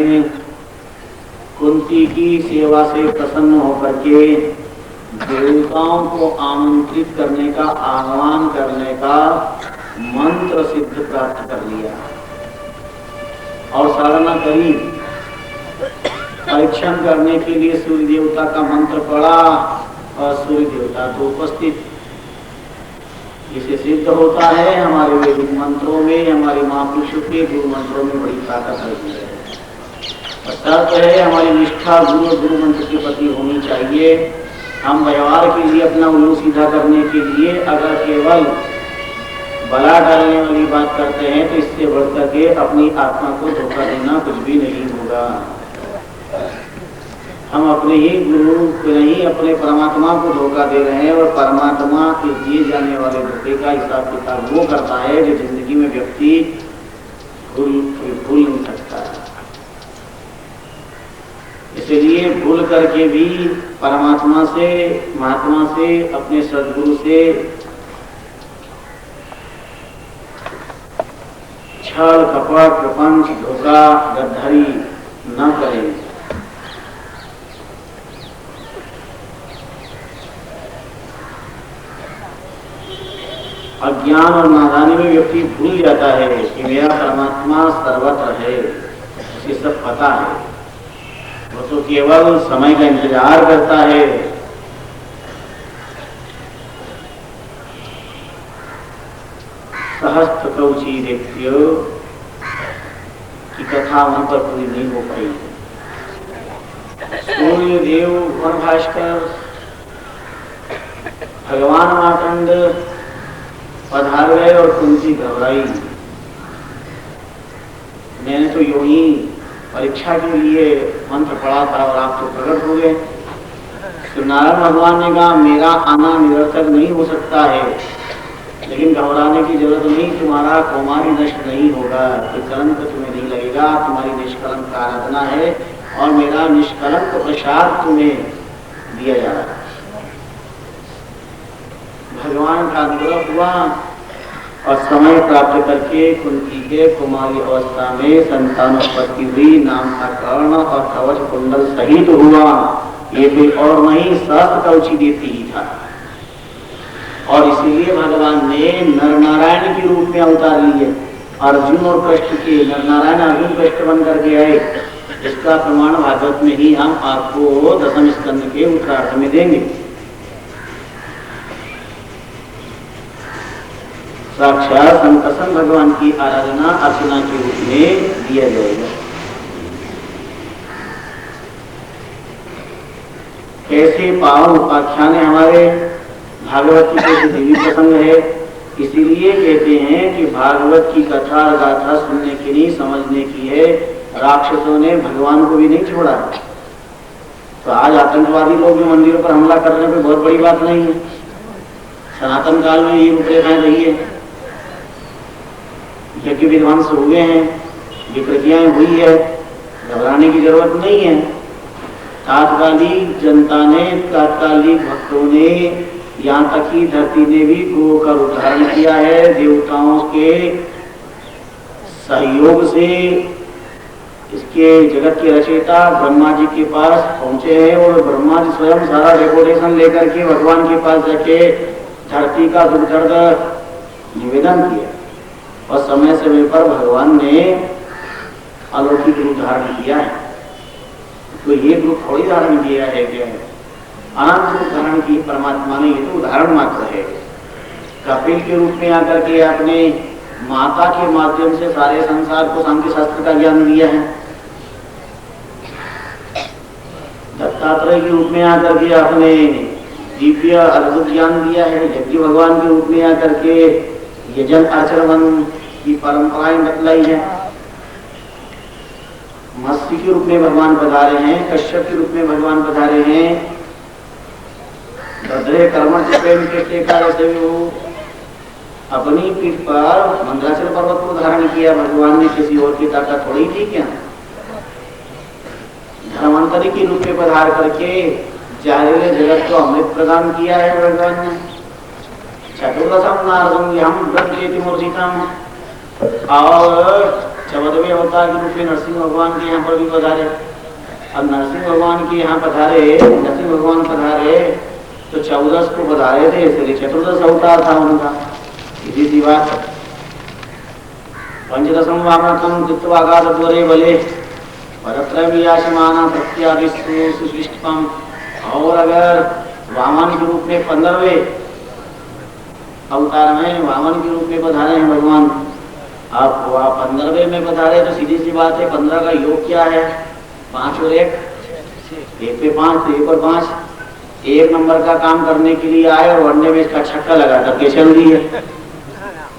ने कुंती की सेवा से प्रसन्न होकर के देवताओं को आमंत्रित करने का, आह्वान करने का मंत्र सिद्ध प्राप्त कर लिया और साधना करी। परीक्षण करने के लिए सूर्य देवता का मंत्र पढ़ा और सूर्य देवता तो उपस्थित। जिसे सिद्ध होता है हमारे वैदिक मंत्रों में, हमारे महापुरुषों के गुरु मंत्रों में बड़ी ताकत होती है। शर्त है हमारी निष्ठा गुरु मंत्र के प्रति होनी चाहिए। हम व्यवहार के लिए अपना उल्लू सीधा करने के लिए अगर केवल बला डालने वाली बात करते हैं तो इससे बढ़कर के अपनी आत्मा को धोखा देना कुछ भी नहीं होगा। हम अपने ही गुरु को नहीं, अपने परमात्मा को धोखा दे रहे हैं और परमात्मा के दिए जाने वाले धोखे का हिसाब किताब वो करता है जो जिंदगी में व्यक्ति भूल नहीं सकता है। इसलिए भूल करके भी परमात्मा से, महात्मा से, अपने सद्गुरु से छल कपट प्रपंच धोखा गद्दारी न करें। अज्ञान और नादानी में व्यक्ति भूल जाता है कि मेरा परमात्मा सर्वत्र है, उसे सब पता है। वो तो केवल समय का इंतजार करता है। सहस्त्र कवची देखियो की कथा वहां पर पूरी नहीं हो पाई। सूर्य देव, वन भास्कर, भगवान मार्कंड पधार गए और कुंती घबराई। मैंने तो यूं ही परीक्षा के लिए मंत्र पढ़ा था और आप तो प्रकट हो गए। तो नारायण भगवान ने कहा मेरा आना निरर्थक नहीं हो सकता है, लेकिन घबराने की जरूरत नहीं, तुम्हारा कौमारी नष्ट नहीं होगा, कोई कलंक तुम्हें नहीं लगेगा, तुम्हारी निष्कलंक आराधना है और मेरा निष्कलंक प्रसाद तुम्हें दिया जा रहा है। भगवान का अनुग्रह हुआ और समय प्राप्त करके कुंती के कुमारी अवस्था में संतानोत्पत्ति हुई। नाम का कर्ण और कवच कुंडल सहित हुआ। ये कोई और नहीं, सहस्त्र कवची देती ही था। और इसीलिए भगवान ने नर नारायण के रूप में अवतार लिए। अर्जुन और कृष्ण के, नर नारायण अर्जुन कृष्ण बन करके आए। इसका प्रमाण भागवत में ही हम आपको दशम स्कंद के उत्तरार्ध में देंगे। साक्षात संकसन भगवान की आराधना अर्चना के रूप में दिया जाएगा। कैसे पावन उपाख्यान है हमारे भागवत की, कैसे देवी प्रसंग है। इसीलिए कहते हैं कि भागवत की कथा गाथा सुनने की नहीं, समझने की है। राक्षसों ने भगवान को भी नहीं छोड़ा। तो आज आतंकवादी लोग भी मंदिरों पर हमला करने पे बहुत बड़ी बात नहीं है। सनातन काल में ये रूपरेखाएं रही है, यज्ञ विध्वंस हुए हैं, विकृतियां हुई है, घबराने की जरूरत नहीं है। तात्कालिक जनता ने, तात्कालिक भक्तों ने, यहाँ तक कि धरती ने भी गो का उद्धारण किया है। देवताओं के सहयोग से इसके जगत के रचयिता ब्रह्मा जी के पास पहुंचे हैं और ब्रह्मा जी स्वयं सारा डेकोरेशन लेकर के भगवान के पास जाके धरती का दुख दर्द निवेदन किया और समय समय पर भगवान ने अलौकिक रूप धारण किया है। तो ये रूप थोड़ी धारण किया है क्या? अनंत रूप धारण की परमात्मा ने, ये तो उदाहरण मात्र है। कपिल के रूप में आकर के आपने माता के माध्यम से सारे संसार को सांख्य शास्त्र का ज्ञान दिया है। दत्तात्रेय के रूप में आकर के आपने दिव्य अद्भुत ज्ञान दिया है। यज्ञ भगवान के रूप में आकर के यजन आचरण की परंपराएं बतलाई है। मत्स्य के रूप में भगवान पधारे हैं, कश्यप के रूप में भगवान पधारे हैं। भद्रे कर्मण के कार्य से वो अपनी पीठ पर मंदराचल पर्वत को धारण किया। भगवान ने किसी और की ताकत थोड़ी थी क्या? धर्मांतरी के रूप में पधार करके जहरीले जगत को अमृत प्रदान किया है भगवान ने। चतुर्दशम नारदम हम ब्रह्म मूर्तिकम, और 14वें अवतार के रूप में नरसिंह भगवान के यहाँ पर भी पधारे। अब नरसिंह भगवान के यहाँ पधारे, नरसिंह भगवान पधारे तो 14 को पधारे थे, इसलिए 14 अवतार था उनका, सीधी सी बात। पंचदशम वामनकम कृत्वागात द्वरे बले परत्रयमियाशमाना प्रत्यादिष्टु सुशिष्टम। और अगर वामन के रूप में 15वें अवतार में वामन के रूप में पधारे हैं भगवान, आप 15वें में पधारे तो सीधी सी बात है 15 का योग क्या है? 5 और 1, 1 पे 5 तो 1 और 5, 1 नंबर का काम करने के लिए आए और वनडे में इसका छक्का लगा करके चल दी है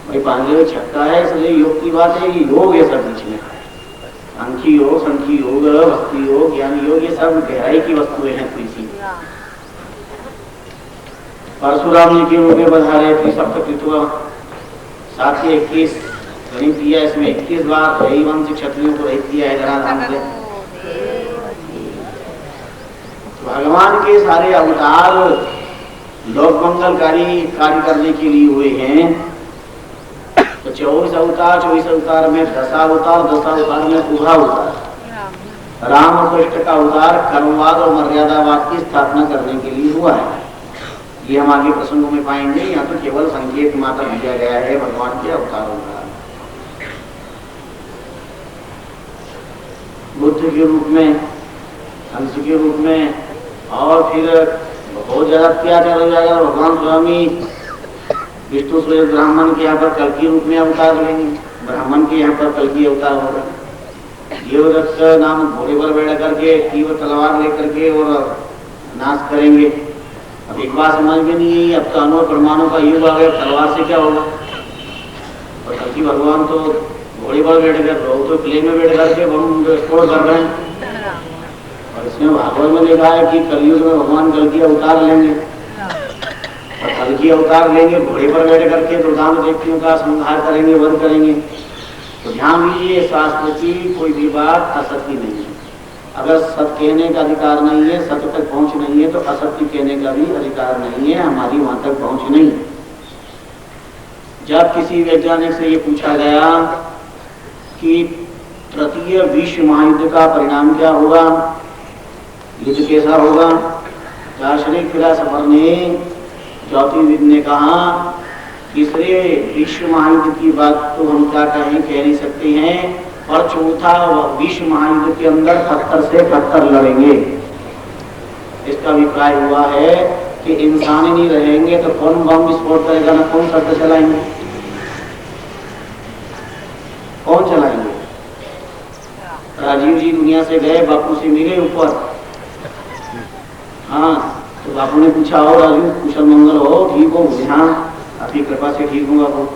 भाई। 5वें छक्का है, इसलिए योग की बात है, ये योग है सब बीच में। सांख्य योग, संख्य योग, भक्ति योग, ज्ञान योग, ये सब गहराई की वस्तुएं हैं थोड़ी सी। परशुराम जी के रूप में पधारे थे सप्तकृत्वा 7 से 21 गणित किया, इसमें 21 बार यही वंश क्षत्रियों को रहित किया है धराधाम से। भगवान के सारे अवतार लोक मंगलकारी कार्य करने के लिए हुए हैं। तो 24 अवतार में 10 अवतार में उभा अवतार राम और कृष्ण का अवतार कर्मवाद और मर्यादावाद की स्थापना करने के लिए हुआ है। ये हम आगे प्रसंगों में पाएंगे, यहाँ तो केवल संकेत मात्र दिया गया है भगवान के अवतारों का। बुद्ध के रूप में, हंस के रूप में, और फिर बहुत ज्यादा अत्याचार हो जाएगा। भगवान स्वामी विष्णु स्वयं ब्राह्मण के यहाँ पर कल के रूप में अवतार लेंगे, ब्राह्मण के यहाँ पर कल की अवतार होगा। देवदत्त नाम घोड़े पर बैठ करके तीव्र तलवार लेकर के और नाश करेंगे। अब एक बात समझ में नहीं आई, अब तो अणु परमाणु का युग आ गया, तलवार से क्या होगा? और कल की भगवान तो घोड़े पर बैठ कर, तो प्लेन में बैठ करके बम विस्फोट कर रहे हैं। और इसमें भागवत में लिखा है कि कलयुग में भगवान कल की अवतार लेंगे, और कल की अवतार लेंगे घोड़े पर बैठ करके दुर्दांत व्यक्तियों का संहार करेंगे, वध करेंगे। तो ध्यान दीजिए, शास्त्र की कोई भी बात असत्य नहीं है। अगर सत्य कहने का अधिकार नहीं है, सत्य तक पहुंच नहीं है, तो असत्य कहने का भी अधिकार नहीं है, हमारी वहां तक पहुंच नहीं। जब किसी वैज्ञानिक से ये पूछा गया कि तृतीय विश्व महायुद्ध का परिणाम क्या होगा, युद्ध कैसा होगा, दार्शनिक फिलॉसफर ने, ज्योतिर्विद ने कहा तीसरे विश्व महायुद्ध की बात तो हम क्या कहें, कह नहीं सकते हैं, और चौथा विश्व महायुद्ध के अंदर 70 से 72 लड़ेंगे। इसका अभिप्राय हुआ है कि इंसान ही नहीं रहेंगे तो कौन बम विस्फोट करेगा, ना कौन शब्द चलाएंगे, कौन चलाएंगे? राजीव जी दुनिया से गए, बापू से मिले ऊपर, हाँ, तो बापू ने पूछा, हो राजू कुशल मंगल हो, ठीक हो? हाँ, आपकी कृपा से ठीक हूँ बापू।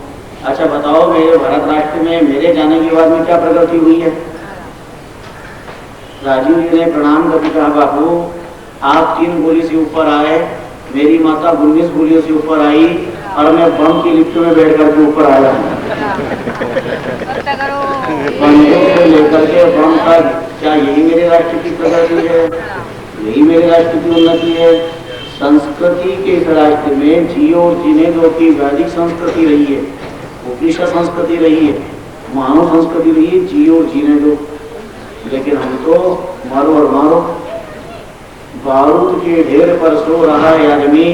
अच्छा बताओ, मेरे भारत राष्ट्र में मेरे जाने के बाद में क्या प्रगति हुई है? राजीव जी ने प्रणाम करके कहा, बापू आप 3 गोली से ऊपर आए, मेरी माता 19 गोलियों से ऊपर आई, और मैं बम की लिफ्ट में बैठ करके ऊपर आया हूँ। बंदूक से लेकर के बम तक, क्या यही मेरे राष्ट्र की प्रगति है? यही मेरे राष्ट्र की उन्नति है? संस्कृति के इस राष्ट्र में जियो और जीने दो की वैदिक संस्कृति रही है, उपनिषद संस्कृति रही है, मानव संस्कृति रही है, जियो और जीने दो। लेकिन हम तो मारो और मारो, बारूद के ढेर पर सो रहा है आदमी,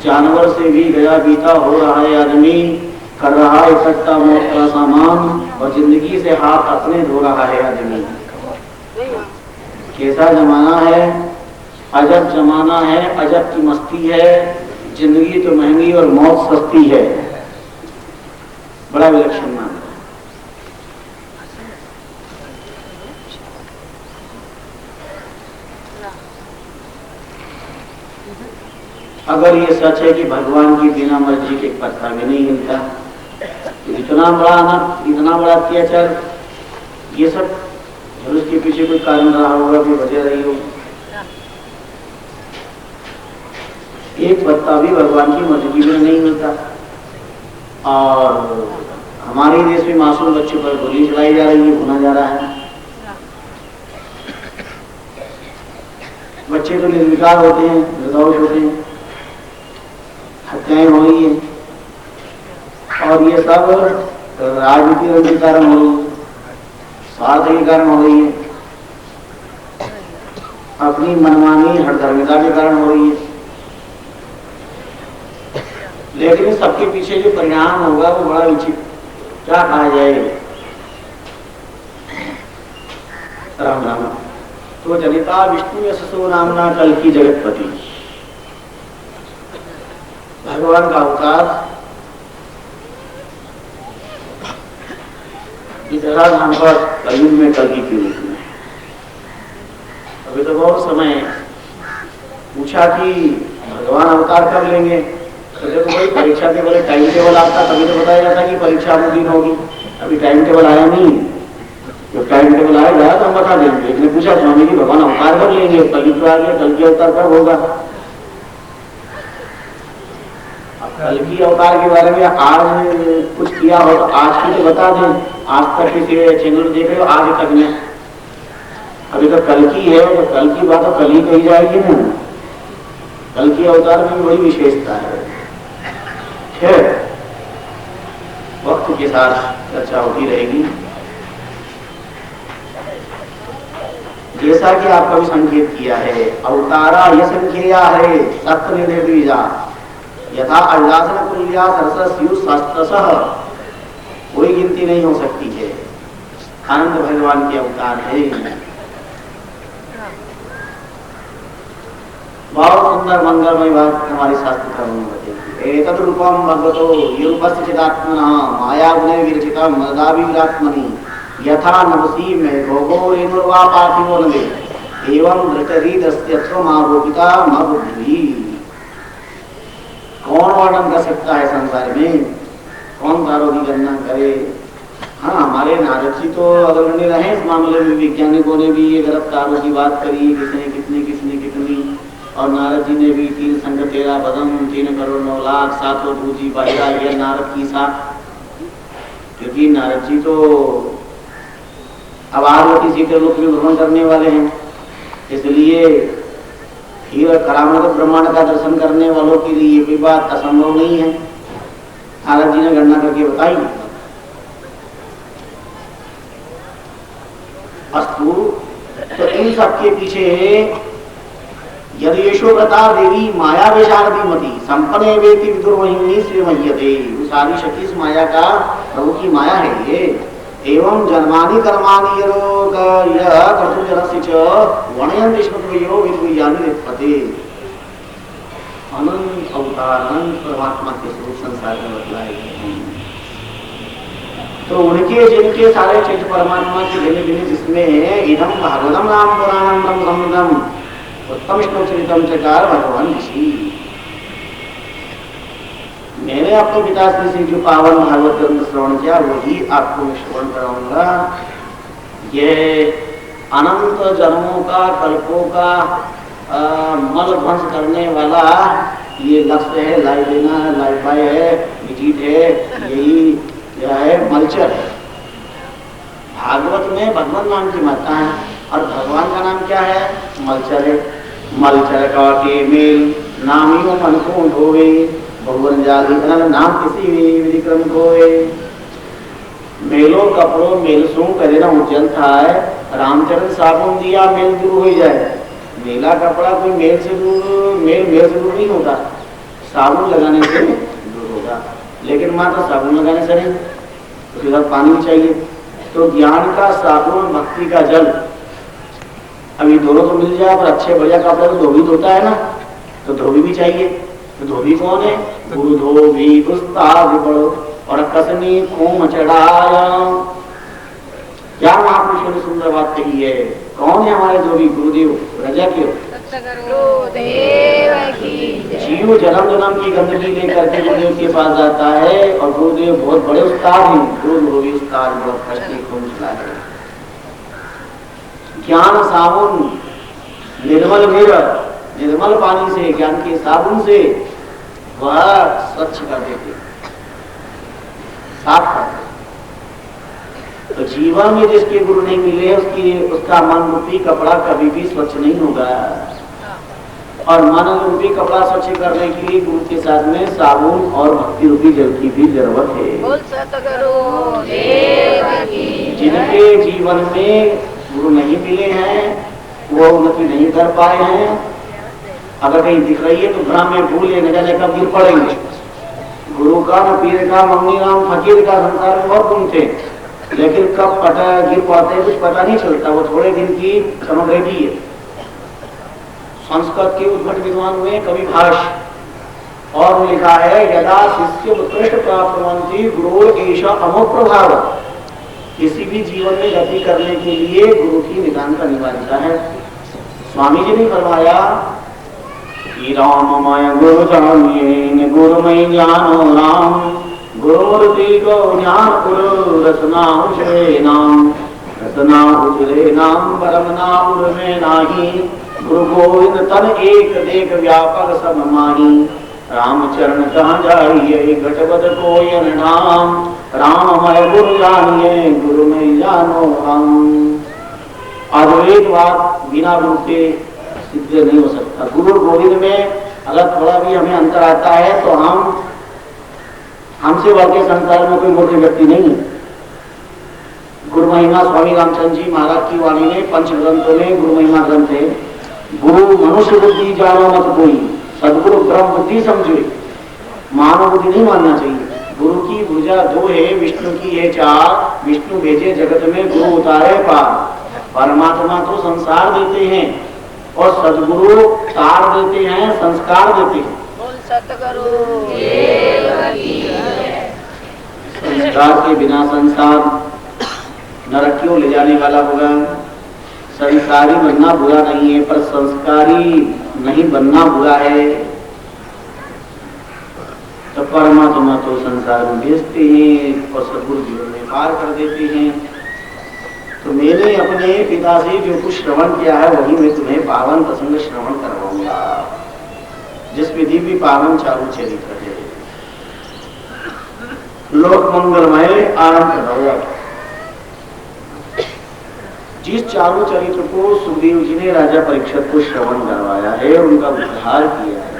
जानवर से भी गया बीता हो रहा है आदमी, कर रहा है इकट्ठा मौत का सामान, और जिंदगी से हाथ अपने धो रहा है आदमी। कैसा जमाना है, अजब जमाना है, अजब की मस्ती है, जिंदगी तो महंगी और मौत सस्ती है। बड़ा विलक्षण मान। अगर ये सच है कि भगवान की बिना मर्जी के पत्ता में नहीं हिलता, तो इतना बड़ा अनर्थ, इतना बड़ा अत्याचार, ये सब जरूर इसके पीछे कोई कारण रहा होगा, कोई वजह रही होगी। एक पत्ता भी भगवान की मर्जी में नहीं मिलता। और हमारे देश में मासूम बच्चों पर गोली चलाई जा रही है, भुना जा रहा है। बच्चे तो निर्विकार होते हैं, निर्दोष होते हैं, हत्याएं हो रही है, और ये सब राजनीति के कारण हो रही है। स्वार्थ के कारण हो रही है, अपनी मनमानी हठधर्मिता के कारण हो रही है। लेकिन सबके पीछे जो परिणाम होगा वो बड़ा विचित्र, क्या कहा जाए। राम राम। तो जनिता विष्णु यशसो नामना कल की जगतपति, भगवान का अवतार धाम पर कलयुग में कलगी के रूप में। अभी तो बहुत समय पूछा कि भगवान अवतार कब लेंगे, तो देखो भाई परीक्षा के बोले टाइम टेबल आता तभी तो बताया जाता कि परीक्षा में दिन होगी। अभी टाइम टेबल आया नहीं, जब टाइम टेबल आएगा तो हम बता देंगे। एक ने पूछा स्वामी जी भगवान अवतार कब लेंगे, कलयुग तो आ गया, कल की अवतार कब होगा। कल की अवतार के बारे में आज कुछ किया हो तो आज की तो बता दें। आज तक किसी चैनल देख रहे हो, आज तक में अभी तो कल की है, तो कल की बात तो कल ही कही जाएगी ना। कल की अवतार में बड़ी विशेषता है, वक्त के साथ चर्चा होती रहेगी। जैसा कि आपका भी संकेत किया है, अवतारा यह संख्या है सत्य निर्देजा यथा अल्लासन कुल्या सरसस्यु शास्त्रसः, कोई गिनती नहीं हो सकती है। आनंद भगवान के अवतार है। बहुत सुंदर मंगलमय बात हमारे शास्त्र कर्म में बताई। एतद् रूपम भगवतो यूपस्य चिदात्मनः माया गुणे विरचितम् मदाभिरात्मनि यथा नवसी में भोगो रेणुर्वा पार्थिवो नवे एवं धृतरीदस्यत्वमारोपिता मबुद्धि। कौन वर्णन कर सकता है संसार में, कौन तारों की गणना करे। हाँ, हमारे नारद जी तो अग्रणी रहे इस मामले में। वैज्ञानिकों ने भी ये गलत तारों की बात करी, किसने कितनी किसने कितनी, और नारद जी ने भी 3 संग 13 पदम 3 करोड़ 9 लाख 7 दूजी बाहिरा यह नारद की साथ। क्योंकि नारद जी तो अवारवती सीते लोक में भ्रमण करने वाले हैं, इसलिए फिर करामत ब्रह्मांड का दर्शन करने वालों के लिए कोई बात असंभव नहीं है। नारद जी ने गणना करके बताई। अस्तु, तो इन सबके पीछे यदि यशोव्रता देवी माया वेशारदी मती संपन्ने वेति विदुर्वहिनी श्रीमह्यते, वो सारी शक्ति इस माया का प्रभु की माया है ये। एवं जन्मानि कर्माणि अनंत अवतार अनंत परमात्मा के स्वरूप संसार में बतलाए गए हैं। तो उनके जिनके सारे चित्त परमात्मा के भिन्न भिन्न जिसमें इदम भागवतम नाम पुराणम ब्रह्म संहितम उत्तम श्लोकचरितम चकार भगवान ऋषि। मैंने अपने पिताश्री से जो पावन भागवत ग्रंथ श्रवण किया वही आपको मैं श्रवण कराऊंगा। ये अनंत जन्मों का कल्पों का मल ध्वंस करने वाला ये लक्ष्य है, लाई देना है, लाई पाए है, विजिट है, यही क्या है, मलचर है। भागवत में भगवान नाम की माता है और भगवान का नाम क्या है, मलचर है। मलचर का के मेल नामियों मन को ढोवे भगवान जाली नाम किसी विक्रम कोए। मेलो कपड़ों मेल सू करे ना उज्जवल था है, रामचरण साबुन दिया मेल दूर हो जाए। मेला कपड़ा कोई मेल से दूर नहीं होता, साबुन लगाने से दूर होगा। लेकिन मात्र साबुन लगाने से नहीं, उसके साथ पानी भी चाहिए। तो ज्ञान का साबुन भक्ति का जल, अभी दोनों तो मिल जाए पर अच्छे बढ़िया कपड़े तो धोबी धोता है ना, तो धोबी भी चाहिए। तो धोबी कौन है, गुरु धोबी उस्ताद बड़ो और कसनी खूम चढ़ाया। क्या महापुरुषों ने सुंदर बात कही है। कौन है हमारे धोबी, गुरुदेव रजा के जीव जन्म जन्म की गंदगी लेकर के गुरुदेव के पास जाता है और गुरुदेव बहुत बड़े उस्ताद हैं। गुरु धोबी उस्ताद बहुत कष्टी खूम चढ़ाया। ज्ञान साबुन निर्मल निर्मल पानी से, ज्ञान के साबुन से वह स्वच्छ कर देते, साफ कर देते। तो जीवन में जिसके गुरु नहीं मिले उसका मन रूपी कपड़ा कभी भी स्वच्छ नहीं होगा। और मन रूपी कपड़ा स्वच्छ करने के लिए गुरु के साथ में साबुन और भक्ति रूपी जल की भी जरूरत है। जिनके जीवन में गुरु नहीं मिले हैं, वो उन्नति नहीं कर पाए हैं, अगर कहीं दिख रही है तो भ्रम में भूले न जाने कब गिर पड़ेंगे। गुरु का न पीर का मंगनी राम फकीर का संसार में बहुत गुण थे, लेकिन कब गिर पाते कुछ पता नहीं चलता। वो थोड़े दिन की समग्री है। संस्कृत के उद्भट विद्वान हुए कवि भाष, और लिखा है यदा शिष्य उत्कृष्ट प्राप्तवंती गुरु ऐसा अमोघ प्रभाव। किसी भी जीवन में गति करने के लिए गुरु की नितांत अनिवार्यता है। स्वामी जी ने फरमाया कि राममय गुरु जानिए गुरुमय ज्ञानो राम, गुरुमूर्ति को ज्ञान गुरु रसनाहुषे नाम, रसनाहुषे नाम परम नाम में नाही, गुरु गोविंद तन एक देख व्यापक सब माही, रामचरण कहाँ जाइए घटवत कोई नाम, राममय गुरु जानिए गुरु में जानो हम। अद्वैत बात बिना गुरु के सिद्ध नहीं हो सकता। गुरु गोविंद में अगर थोड़ा भी हमें अंतर आता है तो हमसे बढ़ के संसार में कोई मूर्ख व्यक्ति नहीं है। गुरु महिमा स्वामी रामचंद्र जी महाराज की वाणी में पंच ग्रंथों में गुरु महिमा ग्रंथ है। गुरु मनुष्य बुद्धि जानो मत कोई, सदगुरु ब्रह्म बुद्धि समझे। मानव बुद्धि नहीं मानना चाहिए। गुरु की भुजा दो है, विष्णु की है चार, विष्णु भेजे जगत में गुरु उतारे पार। परमात्मा तो संसार देते हैं और सदगुरु तार देते हैं, संस्कार देते हैं। संस्कार के बिना संसार नरकियों ले जाने वाला होगा। संस्कारी बनना बुरा नहीं है, पर संस्कारी नहीं बनना बुरा है। तो परमात्मा तो संसार में भेजते हैं और सदगुरु जीवन में पार कर देते हैं। तो मैंने अपने पिता से जो कुछ श्रवण किया है वही मैं तुम्हें पावन प्रसंग श्रवण करवाऊंगा, जिसमें दिव्य पावन चारू चरित्र है। लोक मंगलमय आनंद करवाऊंगा। जिस चारू चरित्र को सुखदेव जी ने राजा परीक्षित को श्रवण करवाया है, उनका उद्धार किया है।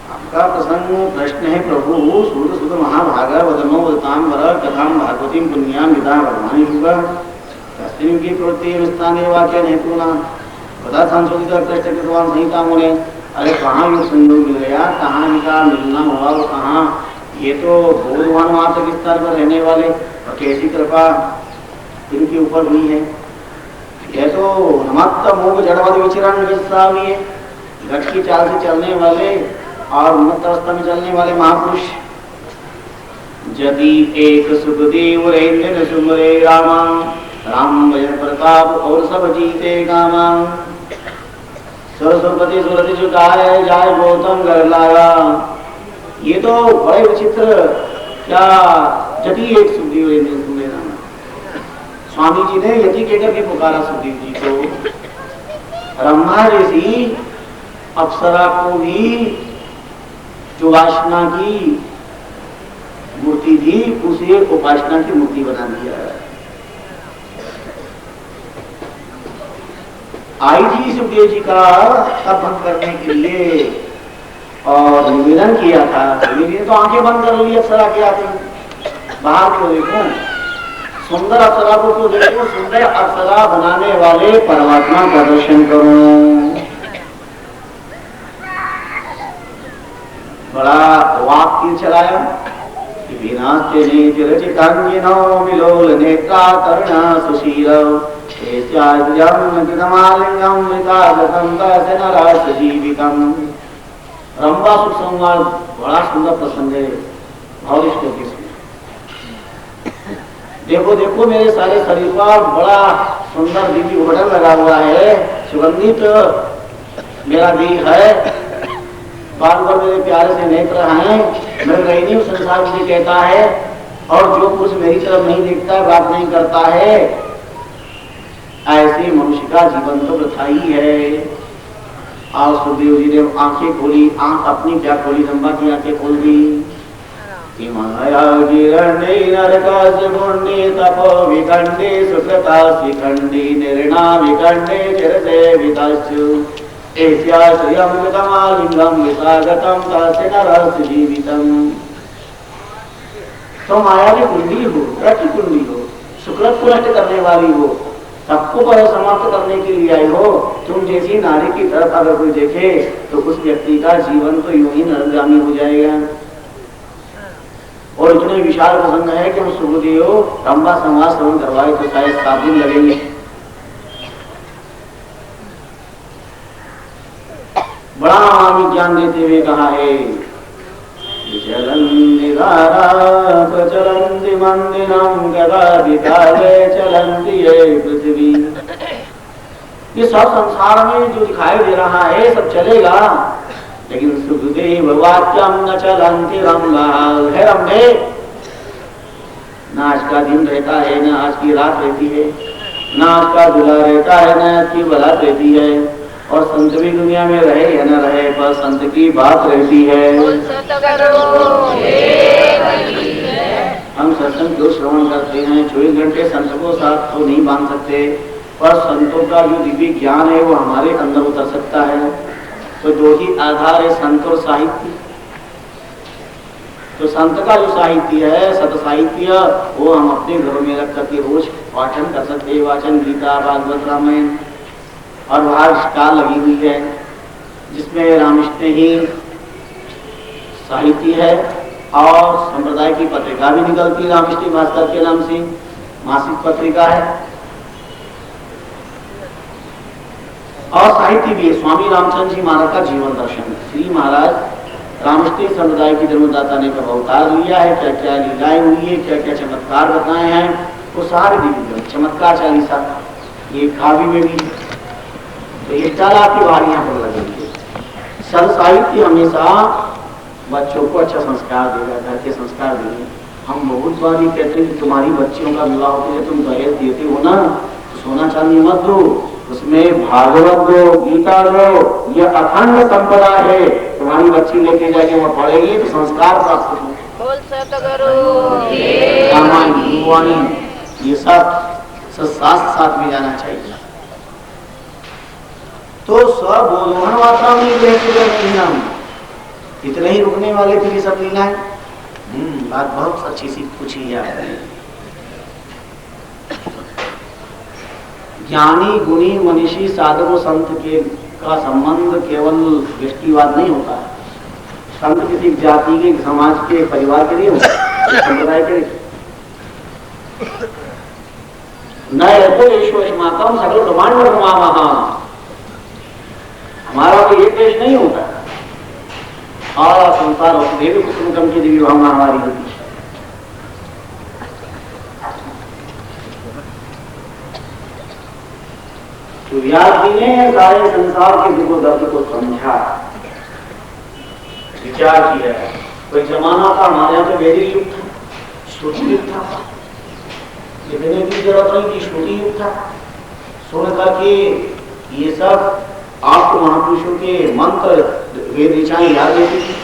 आपका प्रसंग प्रश्न है प्रभु सूद सुद महाभागा वदनो वदताम वर कथाम भागवती पुण्याम विदा वर्माणी युगा कस्तिम की प्रवृत्ति विस्ताने वाक्य नहीं पूना बता संशोधित कृष्ण कृतवान संहिता मुने। अरे कहाँ योग संयोग मिल गया, कहाँ इनका मिलना हुआ और कहाँ ये तो बोधवान मात्र के स्तर पर रहने वाले, और कैसी कृपा इनके ऊपर हुई है। यह तो नमत्त मोग जड़वाद विचरण है, घट की चाल से चलने वाले और उन्नत अवस्था में चलने वाले महापुरुष। यदि एक सुखदेव रेंद्र सुमरे रामा, राम भजन प्रताप और सब जीते गामा, सरस्वती सुरति चुकाए जाए गौतम घर लाया। ये तो बड़े विचित्र, क्या यदि एक सुखदेव रेंद्र सुमरे रामा। स्वामी जी ने यदि कहकर के पुकारा सुखदेव जी को। ब्रह्मा जैसी अप्सरा को भी जो वासना की मूर्ति थी उसे उपासना की मूर्ति बना दिया। आई थी सुखदेव जी का तप भंग करने के लिए और निवेदन किया था। निवेदन तो आंखें बंद कर ली अप्सरा के आते बाहर क्यों देखो, सुंदर अप्सरा को क्यों देखो, सुंदर अप्सरा बनाने वाले परमात्मा का दर्शन करो। बड़ा वाक्य चलाया विलोल नेत्रा करुणा सुशील जीवितम। रंबा सुख संवाद बड़ा सुंदर प्रसंग है। भाविष्ट देखो देखो मेरे सारे शरीर पर बड़ा सुंदर दिव्य उबटन लगा हुआ है, सुगंधित मेरा देह है, बार बार मेरे प्यारे से नेत्र हैं, मैं रही नहीं संसार मुझे कहता है, और जो कुछ मेरी तरफ नहीं देखता है, बात नहीं करता है, ऐसे मनुष्य का जीवन तो वृथा ही है। आज सुखदेव जी ने आंखें खोली, आंख अपनी क्या खोली, रंबा की आंखें खोल दी। माया गिरणे नरकास गुण्डे तप विखंडे सुकृता शिखंडी निर्णा विखंडे चिरते विदास्यु एस्या श्रियमृतमालिंगम विसागतम तस्य नरस्य जीवितम। तो माया की कुंडी हो, रति कुंडी हो, सुकृत को नष्ट करने वाली हो, सबको पर समाप्त करने के लिए आई हो, तुम जैसी नारी की तरफ अगर कोई देखे तो उस व्यक्ति का जीवन तो यूं ही नरकगामी हो जाएगा। और इतने विशाल प्रसंग है कि हम सुखदेव लंबा संवाद श्रवण करवाए तो शायद 7 दिन लगेंगे। बड़ा ज्ञान देते हुए कहा है, चलन्ति धारा प्रचलन्ति मंदिरम कदापि काले चलन्ति ये पृथ्वी। ये सब संसार में जो दिखाई दे रहा है सब चलेगा, लेकिन सुखदेव वाक्यम न चलन्ति रम्भा। है रम्भे, न आज का दिन रहता है, न आज की रात रहती है, न आज का दूल्हा रहता है, न आज की बारात रहती है। और संत भी दुनिया में रहे या न रहे, पर संत की बात रहती है। हम सत्संग जो श्रवण करते हैं 24 घंटे संत को साथ तो नहीं बांध सकते, पर संतों का जो दिव्य ज्ञान है वो हमारे अंदर उतर सकता है। तो दो ही आधार है, संत और साहित्य। तो संत का जो साहित्य है, सत साहित्य, वो हम अपने घरों में रख करके रोज पाठन कर सकते हैं। वाचन गीता, भागवत, रामायण और वहाँ स्टाल लगी हुई है जिसमें रामकृष्ण ही साहित्य है और संप्रदाय की पत्रिका भी निकलती, रामकृष्ण भास्कर के नाम से मासिक पत्रिका है। और साहित्य भी है, स्वामी रामचंद्र जी महाराज का जीवन दर्शन। श्री महाराज रामकृष्ण संप्रदाय के जन्मदाता ने कब अवतार लिया है, क्या क्या लीलाएं हुई है, क्या क्या चमत्कार बताए हैं, वो सारे दिव्य चमत्कार 40 ये काव्य में भी। तो ये 4 आपकी वारियां पर लगेंगे। सद साहित्य हमेशा बच्चों को अच्छा संस्कार देगा, घर के संस्कार देंगे। हम बहुत बार ये कहते हैं कि तुम्हारी बच्चियों का विवाह होते है, तुम दहेज देते हो ना, तो सोना चांदी मत दो, उसमें भागवत दो, गीता दो, ये अखंड संपदा है। तुम्हारी बच्ची लेके जाके वहाँ पढ़ेगी तो संस्कार प्राप्त हो। रामायण, ये सब साथ में जाना चाहिए। तो स्वबोधन मात्रा में नहीं, हम इतने ही रुकने वाले थे सब लीला है। बात बहुत अच्छी सी पूछी है। ज्ञानी गुणी मनीषी साधु संत के का संबंध केवल व्यक्तिवाद नहीं होता है। संत किसी जाति के, समाज के, परिवार के लिए होता है, संप्रदाय के लिए। न ईश्वरमाकम सकल ब्रह्मांड ब्रह्मामः, हमारा तो ये देश नहीं होता और संसार देवी कुसुम की दिव्य भावना हमारी होती है। तो व्यास जी ने सारे संसार के दुख दर्द को समझा, विचार किया। कोई जमाना था हमारे यहाँ तो वैदिक युग था, श्रुति युग था, लिखने की जरूरत नहीं थी, श्रुति युग था। सुन करके ये सब आपको महापुरुषों के मंत्र वेद ऋचाएं याद रहती थी।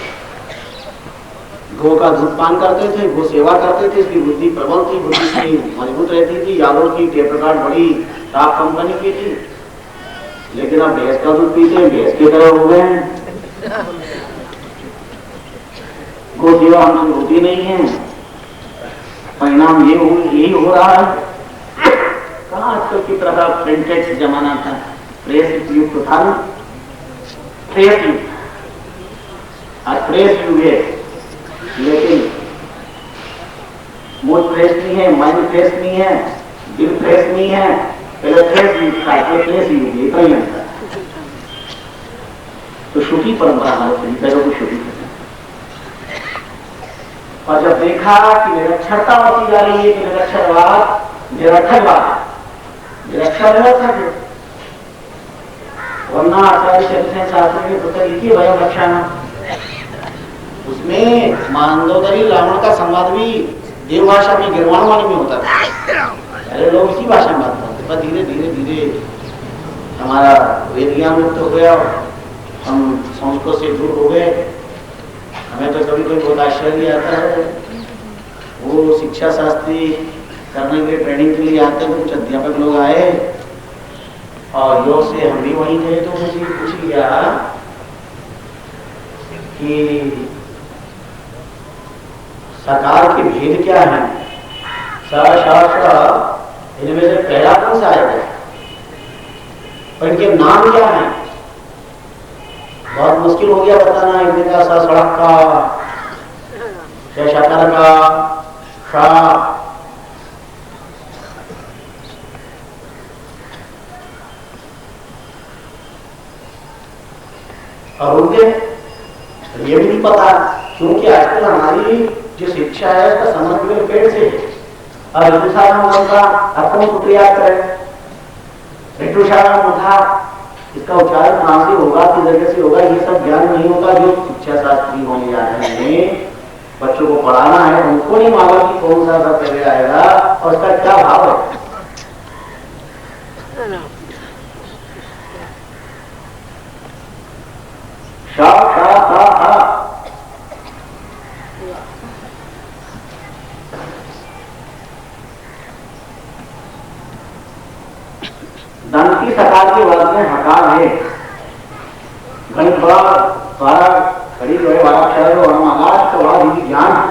गौ का दूध पान करते थे, गौ सेवा करते थे, इसकी बुद्धि प्रबल थी, बुद्धि की मजबूत रहती थी। यादों की टेप रिकॉर्ड बड़ी टॉप कंपनी की थी, लेकिन अब भैंस का दूध पीते हैं, भैंस की तरह हो गए हैं। गौ सेवा हमसे होती नहीं है, परिणाम यही हो रहा है। कहाँ आजकल की तरह प्रिंटेड जमाना था, प्रेस युग तो था ना, प्रेस युग, आज प्रेस युग है, लेकिन मूड प्रेस नहीं है, माइंड प्रेस नहीं है, दिल प्रेस नहीं है। पहले प्रेस युग था, प्रेस युग है, इतना ही था। तो श्रुति परंपरा हमारे पहले को श्रुति, और जब देखा कि निरक्षरता होती जा रही है, कि निरक्षरवाद निरर्थकवाद, निरक्षर निरर्थक, वरना आचार्य चरित्र शास्त्र के पुस्तक लिखी भय रक्षाना, उसमें मानदोदरी रावण का संवाद भी देवभाषा में, गिरवाण वाणी में होता था। अरे लोग इसी भाषा में बात करते, पर धीरे धीरे धीरे हमारा वेद ज्ञान मुक्त हो गया, हम संस्कृत से दूर हो गए। हमें तो कभी कोई बहुत आश्चर्य आता है, वो शिक्षा शास्त्री करने के लिए, ट्रेनिंग के लिए आते हैं, कुछ अध्यापक लोग आए और योग से हम भी वहीं थे, तो मुझे पूछ लिया कि सकार के भेद क्या है? इनमें से पहला कौन सा आएगा? और इनके नाम क्या है? बहुत मुश्किल हो गया बताना। इनमें का सा सड़क का, शकर का, शा, और उनके ये भी नहीं पता, क्योंकि आजकल हमारी जो शिक्षा है उसका समझ पेड़ से और इसका उच्चारण कहां से होगा, किस जगह से होगा, ये सब ज्ञान नहीं होता। जो शिक्षा शास्त्री होने जा रहे हैं, बच्चों को पढ़ाना है, उनको नहीं मालूम कि कौन सा सब पहले आएगा और उसका क्या भाव है। दंती सकार के वर्ग में हकार है। गणित बड़ा सारा खड़ी जो है, बड़ा अक्षर है, और आकाश तो बड़ा ही ज्ञान है।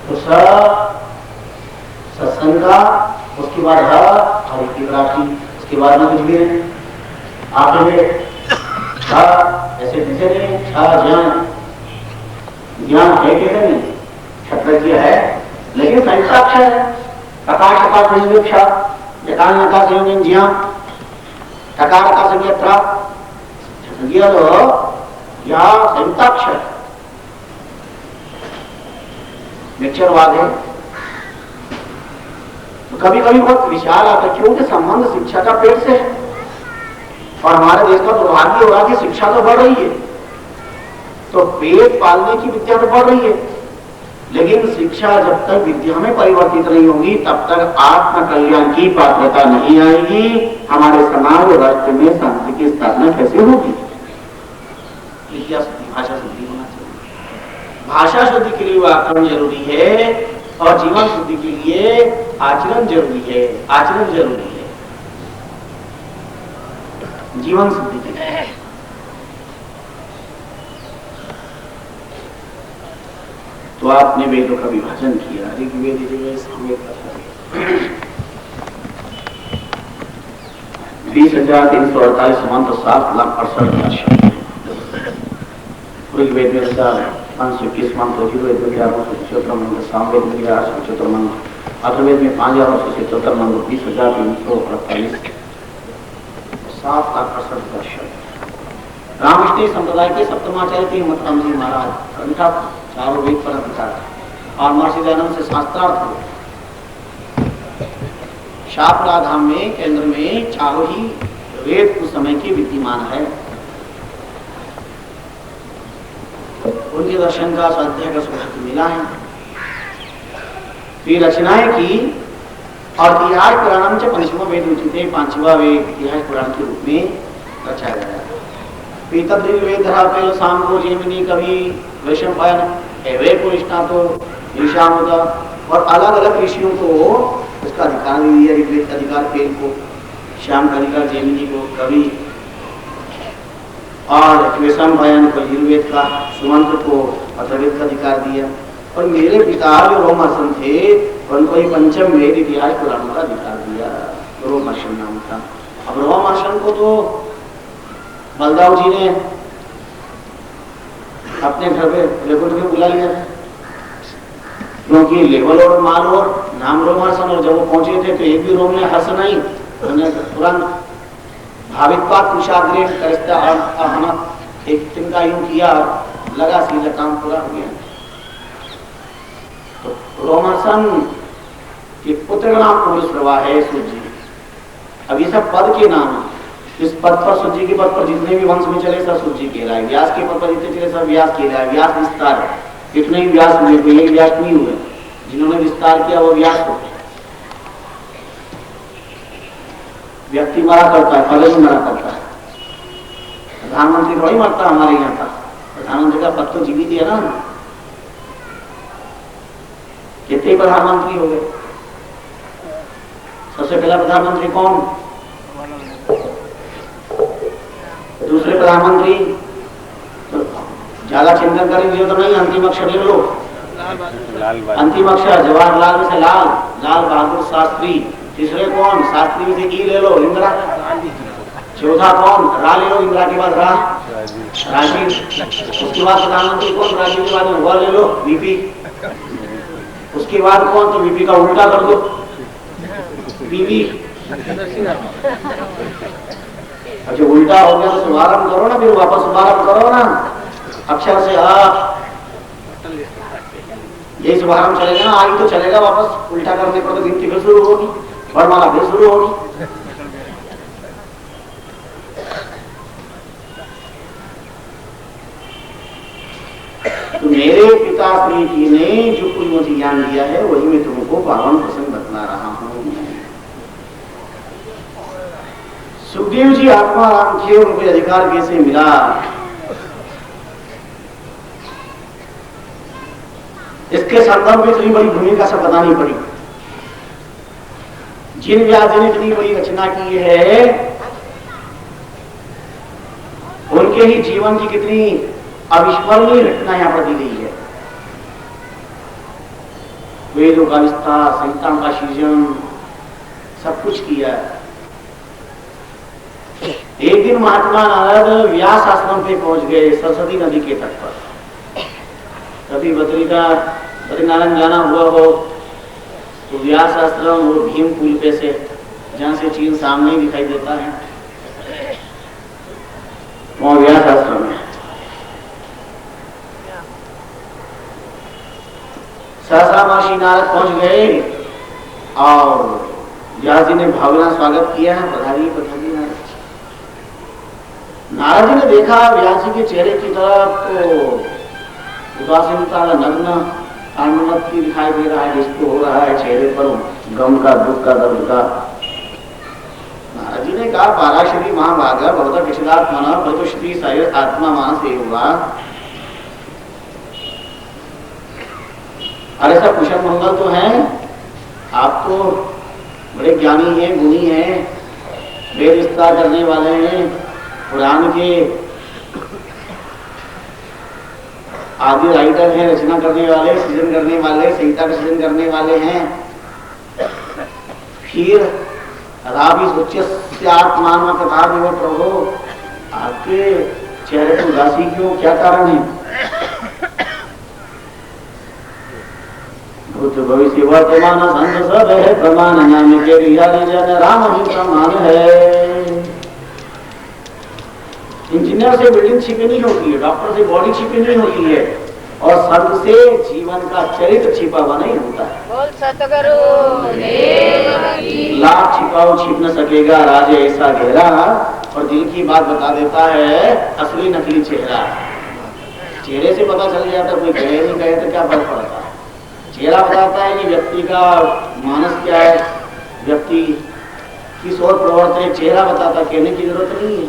तो सत्संग का, उसके बाद हरि की प्राप्ति, उसके बाद में कुछ भी नहीं। आखिर में ऐसे कैसे नहीं, ज्ञान है कैसे नहीं, क्षत्रज्ञ है लेकिन संयुक्ताक्षर है। प्रकाश का संयुक्त यकान का संयुक्त ज्ञा, टकार का संयुक्त या संयुक्ताक्षर मिक्सचरवाद है। तो कभी कभी बहुत विशाल आता है, क्योंकि संबंध शिक्षा का पेड़ से है। और हमारे देश का दुर्भाग्य हो रहा है कि शिक्षा तो बढ़ रही है, तो पेट पालने की विद्या तो बढ़ रही है, लेकिन शिक्षा जब तक विद्या में परिवर्तित नहीं होगी तब तक आत्म कल्याण की पात्रता नहीं आएगी। हमारे समाज और राष्ट्र में शांति की स्थापना कैसे होगी? विद्या शुद्धि, भाषा शुद्धि होना चाहिए। भाषा शुद्धि के लिए व्याकरण जरूरी है और जीवन शुद्धि के लिए आचरण जरूरी है। आचरण जरूरी है जीवन शुद्धि के लिए। तो आपने वेदों का विभाजन किया, ऋग्वेद, यजुर्वेद, सामवेद, अथर्ववेद। 20,348 मंत्र, 7,68,000 ऋग्वेद में 521 मंत्र, यजुर्वेद में 1174 मंत्र, सामवेद में 1174 मंत्र, अथर्ववेद में 5,877 मंत्र, 20,348, 7,68,000। रामकृष्ण संप्रदाय के सप्तमाचार्य थे हिम्मतराम जी महाराज, ग्रंथा चारों वेद पर अधिकार और महर्षि दयानंद से शास्त्रार्थ हो। शापराधाम में केंद्र में चारों ही वेद उस समय के विद्यमान है। उनके दर्शन का, स्वाध्याय का सौभाग्य मिला है। फिर रचनाएं की और इतिहास पुराणम से पंचमा वेद उचित, पांचवा वेद इतिहास पुराण के रूप में रचा गया। पहले सांगो जेमिनी कवि वैशंपायन एवे को निष्णातो ईशान होता और अलग अलग ऋषियों को उसका अधिकार दिया। ऋग्वेद का अधिकार पेल को, श्याम का अधिकार जेमिनी को, कवि और वैशंपायन को यजुर्वेद का, सुमंत्र को अथर्ववेद का अधिकार दिया। और मेरे पिता जो रोमहर्षण थे उनको ही पंचम वेद इतिहास पुराण का अधिकार दिया, रोमहर्षण नाम था। अब रोमहर्षण को तो बलदाव जी ने अपने घर पे लेवल में बुला लिया, क्योंकि लेवल और माल और नाम रोमहर्षण, और जब वो पहुंचे थे तो एक भी रोम ने हर्ष नहीं, उन्होंने तुरंत भावित पात कुशाग्रेट करता एक तिनका यूं किया, लगा सीधा काम पूरा हो गया। तो रोमहर्षण के पुत्र का नाम पुरुष प्रवाह है सूर्य। अब ये सब पद के नाम है। इस पद पर सूर्य के पद पर जितने भी वंश में चले सब सूर्य कह रहा है, व्यास के पद पर जितने चले सब व्यास कह रहा है। व्यास विस्तार है, कितने ही व्यास हुए, कोई एक व्यास नहीं हुए, जिन्होंने विस्तार किया वो व्यास हो। व्यक्ति मरा करता है, पद भी मरा करता है। प्रधानमंत्री थोड़ी मरता हमारे यहाँ का, प्रधानमंत्री का पद तो जीवित है ना। कितने प्रधानमंत्री हो गए? सबसे पहला प्रधानमंत्री कौन? दूसरे प्रधानमंत्री तो ज्यादा चिंतन करेंगे तो नहीं, अंतिम अक्षर ले लो। अंतिम अक्षर जवाहरलाल में से लाल, लाल बहादुर शास्त्री। तीसरे कौन? शास्त्री में से ई ले लो, इंदिरा। चौथा कौन? रा ले लो, इंदिरा के बाद रा, राजीव। उसके बाद प्रधानमंत्री कौन? राजीव के बाद में वह ले लो, वीपी। उसके बाद कौन? तो वीपी का उल्टा कर दो, वीवी। अच्छा उल्टा हो गया तो शुभारंभ करो ना, फिर वापस शुभारंभ करो ना, अक्षर से आ। ये शुभारंभ चलेगा ना, आगे तो चलेगा, वापस उल्टा करने पर तो गिनती फिर शुरू होगी, वर्णमाला फिर शुरू होगी। तो मेरे पिता श्री जी ने जो कुछ मुझे ज्ञान दिया है वही मैं तुमको पावन प्रसंग बतला रहा हूं। सुखदेव जी आत्मा राम थे, उनको अधिकार कैसे मिला? इसके संदर्भ में इतनी बड़ी भूमिका से बतानी पड़ी। जिन व्यास जी ने इतनी बड़ी रचना की है उनके ही जीवन की कितनी अविस्मरणीय घटना यहां पर दी गई है। वेदों का विस्तार, संहिताओं का सृजन, सब कुछ किया है। एक दिन महात्मा नारद व्यास आश्रम पे पहुंच गए, सरस्वती नदी के तट पर। कभी बद्रीनारायण जाना हुआ हो तो व्यास आश्रम वो भीम पुल पे से, जहां से चीन सामने ही दिखाई देता है, वहां व्यास आश्रम है। सहसा महर्षि नारद पहुंच गए और व्यास जी ने भावना स्वागत किया है, पधारिए पधारिए नारद। नारद जी ने देखा व्यास जी के चेहरे की तरफ तो उदासीनता का नग्न अनुमति दिखाई दे रहा है, जिसको हो रहा है चेहरे पर गम का, दुख का, दर्द का। नारद जी ने कहा पाराशरी महाभागा भगवता कृष्णात्मना प्रतुष्टि साय आत्मा मानस होगा। अरे सब कुशल मंगल तो हैं, आप तो बड़े ज्ञानी हैं, गुणी हैं, वेद विस्तार करने वाले हैं, पुराण के आदि राइटर हैं, रचना करने वाले, सृजन करने वाले, संहिता का सृजन करने वाले हैं। फिर राबी सोचे आत्मान में कथा देव प्रभु, आपके चेहरे पर उदासी क्यों, क्या कारण है? भूत भविष्य वर्तमान संत सब है प्रमाण, नाम के जन राम ही प्रमाण है। इंजीनियर से बिल्डिंग छिपी नहीं होती है, डॉक्टर से बॉडी छिपी नहीं होती है, और संत से जीवन का चरित्र छिपा हुआ नहीं होता है। बोल सतगुरु लाख छिपाओ छिप न सकेगा राज ऐसा गहरा, और दिल की बात बता देता है असली नकली चेहरा। चेहरे से पता चल जाता, कोई कहे नहीं कहे तो क्या फर्क पड़ता है। चेहरा बताता है कि व्यक्ति का मानस क्या है, व्यक्ति की सोच प्रवृत्ति है, चेहरा बताता, कहने की जरूरत नहीं है।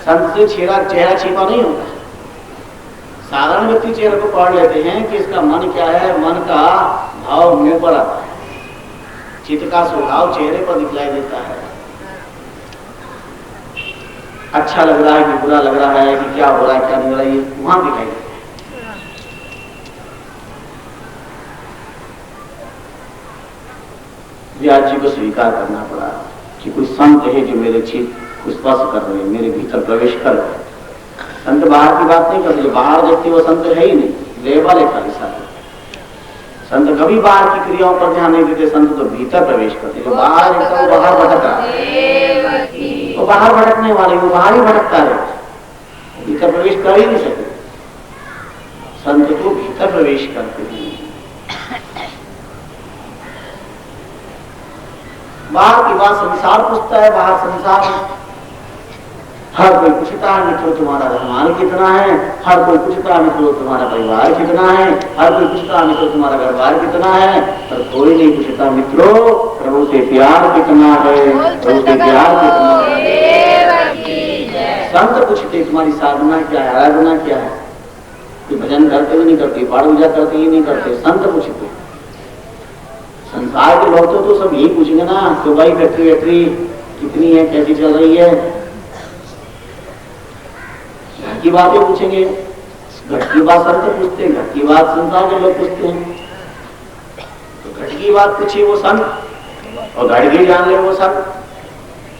संत से चेहरा छिपा नहीं होता। साधारण व्यक्ति चेहरे को पढ़ लेते हैं कि इसका मन क्या है, मन का भाव मुंह पर आता है, चित्त का स्वभाव चेहरे पर दिखलाई देता है। अच्छा लग रहा है कि बुरा लग रहा है, कि क्या हो रहा है क्या नहीं हो रहा है, ये वहां दिखाई देता है। व्यास जी को स्वीकार करना पड़ा कि कोई संत है जो मेरे चित्त को स्पर्श कर रहे हैं, मेरे भीतर प्रवेश कर रहे हैं। संत बाहर की बात नहीं करते, बाहर देखते वो संत है ही नहीं, लेवल है खाली साथ। संत कभी बाहर की क्रियाओं पर ध्यान नहीं देते, संत तो भीतर प्रवेश करते। जो बाहर देखता वो बाहर भटक रहा है, वो बाहर भटकने वाले, वो बाहर ही भटकता है, भीतर प्रवेश कर ही नहीं सकते। संत तो भीतर प्रवेश करते हैं। बाहर की बात संसार पूछता है, बाहर संसार, हर कोई पूछता है मित्रों तुम्हारा धनवान कितना है, हर कोई पूछता है मित्रों तुम्हारा परिवार कितना है, हर कोई पूछता है मित्रों तुम्हारा घरबार कितना है, पर कोई नहीं पूछता मित्रों प्रभु से प्यार कितना है, प्रभु से प्यार कितना है। संत पूछते तुम्हारी साधना क्या है, आराधना क्या है, कि भजन करते भी नहीं करते, पाठ पूजा करते ही नहीं करते, संत पूछते। संसार के लोग तो सब यही पूछेंगे ना, तो भाई फैक्ट्री कितनी है, कैसी चल रही है, की बातें पूछेंगे। घट की बात संत पूछते हैं, घट की बात संसार के लोग पूछते हैं। तो घट की बात पूछे वो संत और घट की जान ले वो संत।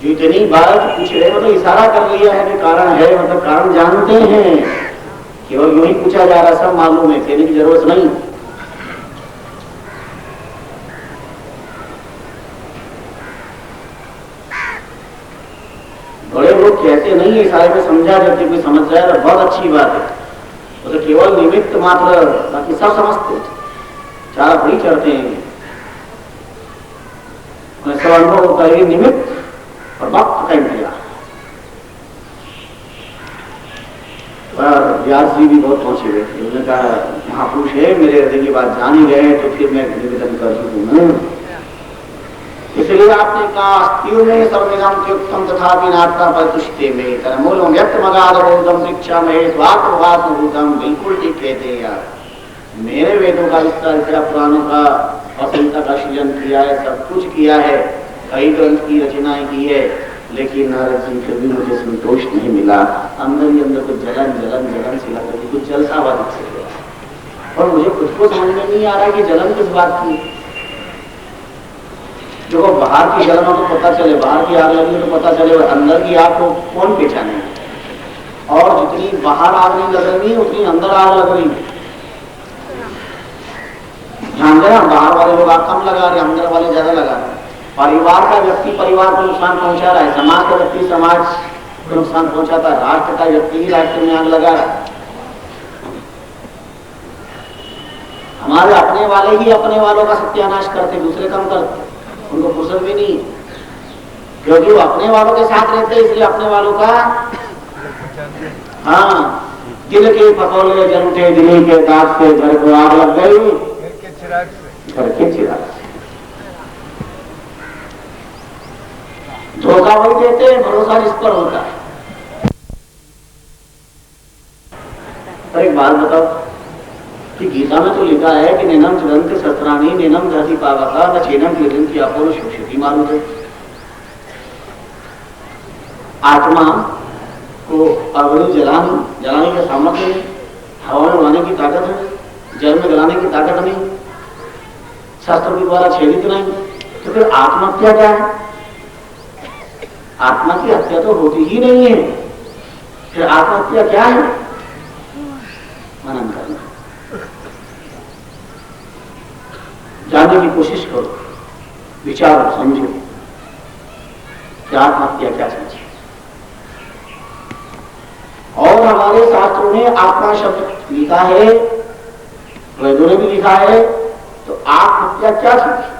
जो इतनी बात पूछ रहे मतलब इशारा कर लिया है कि कारण है, मतलब कारण जानते हैं, केवल यूं ही पूछा जा रहा, सब मालूम है, कहने की जरूरत नहीं। बड़े लोग कहते नहीं है, इशारे में समझा जाते, कोई समझ जाए तो बहुत अच्छी बात है। वो तो केवल निमित्त मात्र, बाकी सब समझते, चारा बड़ी चढ़ते हैं, सब अनुभव होता है निमित्त और वक्त का इंतजार। पर व्यास जी भी बहुत पहुंचे हुए थे, उन्होंने कहा महापुरुष है, मेरे हृदय की बात जान ही गए तो फिर मैं निवेदन कर दूं। इसलिए आपने कहा अस्थिर में सर्वनिगम के उत्तम तथा नाटका परितुष्टे में तरमूल व्यक्त मगाद बोधम शिक्षा में स्वात्मवाद भूतम, बिल्कुल ठीक कहते हैं यार। मेरे वेदों का विस्तार किया, पुराणों का और संहिता का सृजन किया है, सब कुछ किया है, कई ग्रंथ की रचनाएं की है, लेकिन नारद जी फिर भी मुझे संतोष नहीं मिला। अंदर ही अंदर कुछ जलन जलन जलन सी लग रही, कुछ जलसा बात से गया और मुझे खुद को समझ में नहीं आ रहा कि जलन किस बात की। जो बाहर की जलन हो तो पता चले, बाहर की आग लगी तो पता चले, अंदर की आग को कौन पहचाने। और जितनी बाहर आग नहीं लग रही उतनी अंदर आग लग रही। ध्यान देना, बाहर वाले लोग आग कम लगा रहे, अंदर वाले ज्यादा लगा रहे। परिवार का व्यक्ति परिवार को नुकसान पहुंचा रहा है, समाज का व्यक्ति समाज को नुकसान पहुंचाता है, राष्ट्र का व्यक्ति ही राष्ट्र में आग लगा रहा है। हमारे अपने वाले ही अपने वालों का सत्यानाश करते, दूसरे कम करते, उनको फुर्सत भी नहीं, क्योंकि वो अपने वालों के साथ रहते हैं, इसलिए अपने वालों का हाँ दिल के पकौड़े जल उठे, दिल्ली के दाग से घर को आग लग गई, घर के चिराग से। धोखा वही देते हैं, भरोसा इस पर होता है। पर एक बात बताओ कि गीता में तो लिखा है कि नैनम चरंत शस्त्राणी नैनम दहति पावका न चैनम क्लीदंति अपोलो शोषयति मारुते। आत्मा को अग्नि जलाने का सामर्थ्य नहीं, हवा में उड़ाने की ताकत नहीं, जल में गलाने की ताकत नहीं, शास्त्रों के द्वारा छेदित नहीं, तो फिर आत्महत्या क्या है? आत्मा की हत्या तो होती ही नहीं है, फिर आत्महत्या क्या है? मनन करना, जानने की कोशिश करो, विचारो, समझो कि आत्महत्या क्या चीज है। और हमारे शास्त्रों ने आत्मा शब्द लिखा है, वेदों ने भी लिखा है, तो आत्महत्या क्या चीज है?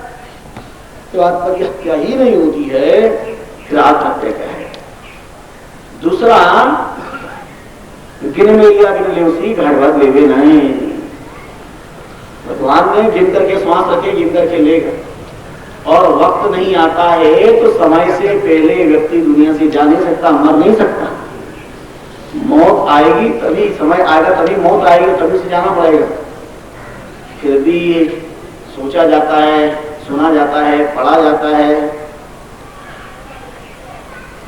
तो आत्मा की हत्या ही नहीं होती है, फिर आत्महत्या क्या है? दूसरा, गिन में लिया गिन ले उसी घड़वत लेवे नहीं। भगवान ने गिन करके श्वास रखे, गिन करके लेगा, और वक्त नहीं आता है तो समय से पहले व्यक्ति दुनिया से जा नहीं सकता, मर नहीं सकता। मौत आएगी तभी, समय आएगा तभी मौत आएगी, तभी से जाना पड़ेगा। फिर भी सोचा जाता है, सुना जाता है, पढ़ा जाता है,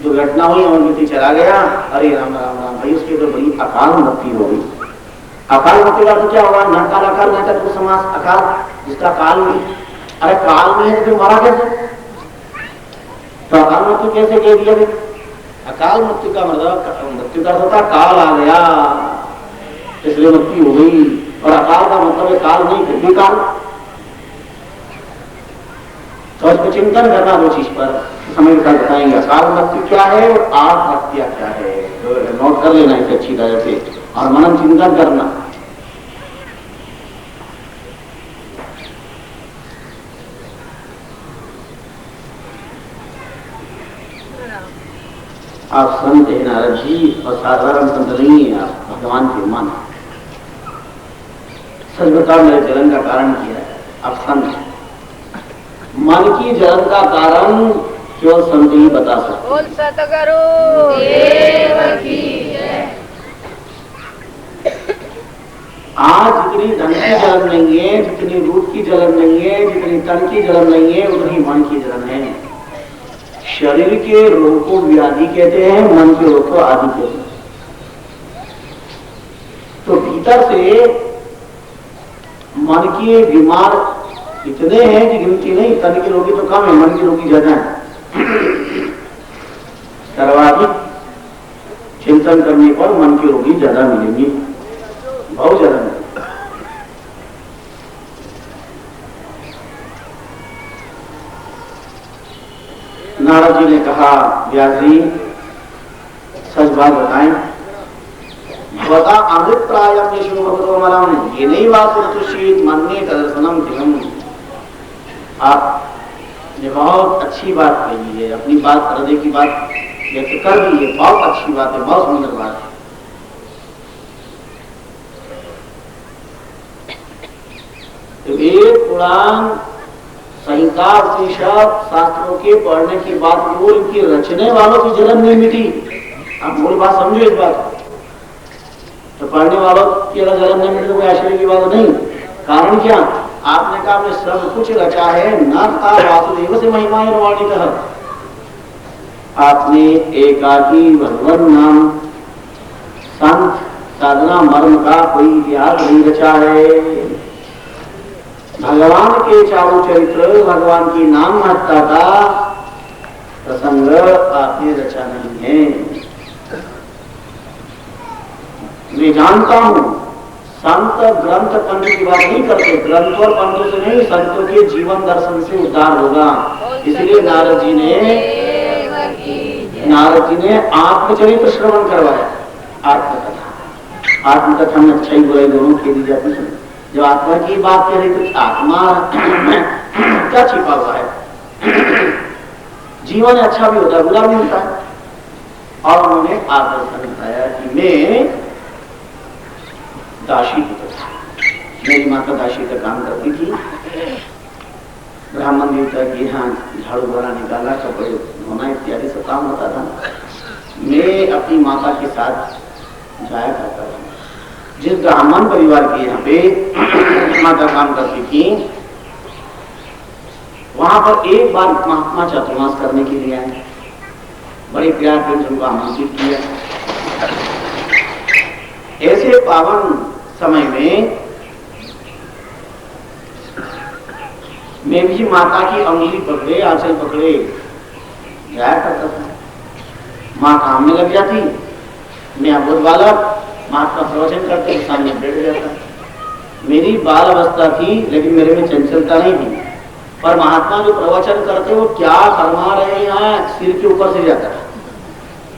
जो घटना हुई अमर व्यक्ति चला गया, अरे राम राम राम भाई, उसकी तो बड़ी अकाल मृत्यु हो गई। अकाल मृत्यु का तो क्या हुआ? न काल अकाल नहीं था तो समास अकाल, जिसका काल नहीं, अरे काल नहीं है तो मरा कैसे? तो अकाल मृत्यु कैसे कह दिया? अकाल मृत्यु का मतलब, मृत्यु का होता काल आ गया इसलिए मृत्यु हो गई, और अकाल का मतलब है काल नहीं, फिर भी काल। तो इसको चिंतन करना दो चीज पर, समय के साथ बताएंगे अकाल मृत्यु क्या है और आत्महत्या क्या है। तो नोट कर लेना इसे अच्छी तरह से और मनन चिंतन करना। आप संत हैं नारद जी, और साधारण संत नहीं है आप, भगवान के मन। सच बताओ मेरे जलन का कारण क्या है? आप संत, मन की जलन का कारण केवल संत ही बता सकते। बोल सतगुरु देव की जय। आज जितनी धन की जलन नहीं है, जितनी रूप की जलन नहीं है, जितनी तन की जलन नहीं है, उतनी मन की जलन है। शरीर के रोग को व्याधि कहते हैं, मन के रोग को आदि कहते हैं। तो भीतर से मन के बीमार इतने हैं कि गिनती नहीं। तन के रोगी तो कम है, मन के रोगी ज्यादा है। सर्वाधिक चिंतन करने पर मन के रोगी ज्यादा मिलेंगे, बहुत ज्यादा मिलेंगे। नारद जी ने कहा, व्यास जी सच बात बताएं, बता अमृत प्रायम यशो भगवतो मलम ये नहीं बात तुषित मन्ने दर्शनम दिगम। आपने बहुत अच्छी बात कही है, अपनी बात हृदय की बात व्यक्त कर दी है, बहुत अच्छी बात है, बहुत सुंदर बात है। तो वेद पुराण संहिता उपनिषद शास्त्रों के पढ़ने की बात केवल इनकी रचने वालों की जलन नहीं मिटी। आप मूल बात समझो इस बात को। तो पढ़ने वालों की अगर जलन नहीं मिटी तो कोई आश्चर्य की बात नहीं। कारण क्या? आपने कहा आपने सब कुछ रचा है, न था वासुदेव से महिमा वाणी कहा। आपने एकाकी भगवान नाम संत साधना मर्म का कोई इतिहास नहीं रचा है। भगवान के चारों चरित्र, भगवान की नाम महत्ता का प्रसंग आपने रचा नहीं है। मैं जानता हूं संत ग्रंथ पंथ की बात नहीं करते, ग्रंथ और पंथों से नहीं, संतों के जीवन दर्शन से उद्धार होगा। इसलिए नारद जी ने आत्मचरित्र श्रवण करवाया। आत्मकथा में अच्छाई बुराई दोनों खेली जाती है। जब आत्मा की बात कह रही तो आत्मा में क्या छिपा हुआ है? जीवन अच्छा भी होता है, बुरा भी होता है। और उन्होंने आदर्शन बताया कि मैं दासी की तरह, मेरी माता दासी का काम करती थी। ब्राह्मण देवता के यहाँ झाड़ू बड़ा निकाला, कपड़े धोना इत्यादि सब काम होता था। मैं अपनी माता के साथ जाया करता था। जिस ब्राह्मण परिवार के यहाँ पे माता काम करती थी, वहां पर एक बार महात्मा चातुर्मास करने के लिए आए। बड़े प्यार प्रेम से उनको आमंत्रित किया। ऐसे पावन समय में मैं भी माता की अंगुली पकड़े, आंचल पकड़े जाया करता था। माँ काम में लग जाती, मैं अबोध बालक महात्मा प्रवचन करते सामने बैठ जाता। मेरी बाल अवस्था थी, लेकिन मेरे में चंचलता नहीं थी। पर महात्मा जो प्रवचन करते वो क्या फरमा रहे हैं, सिर के ऊपर से जाता है।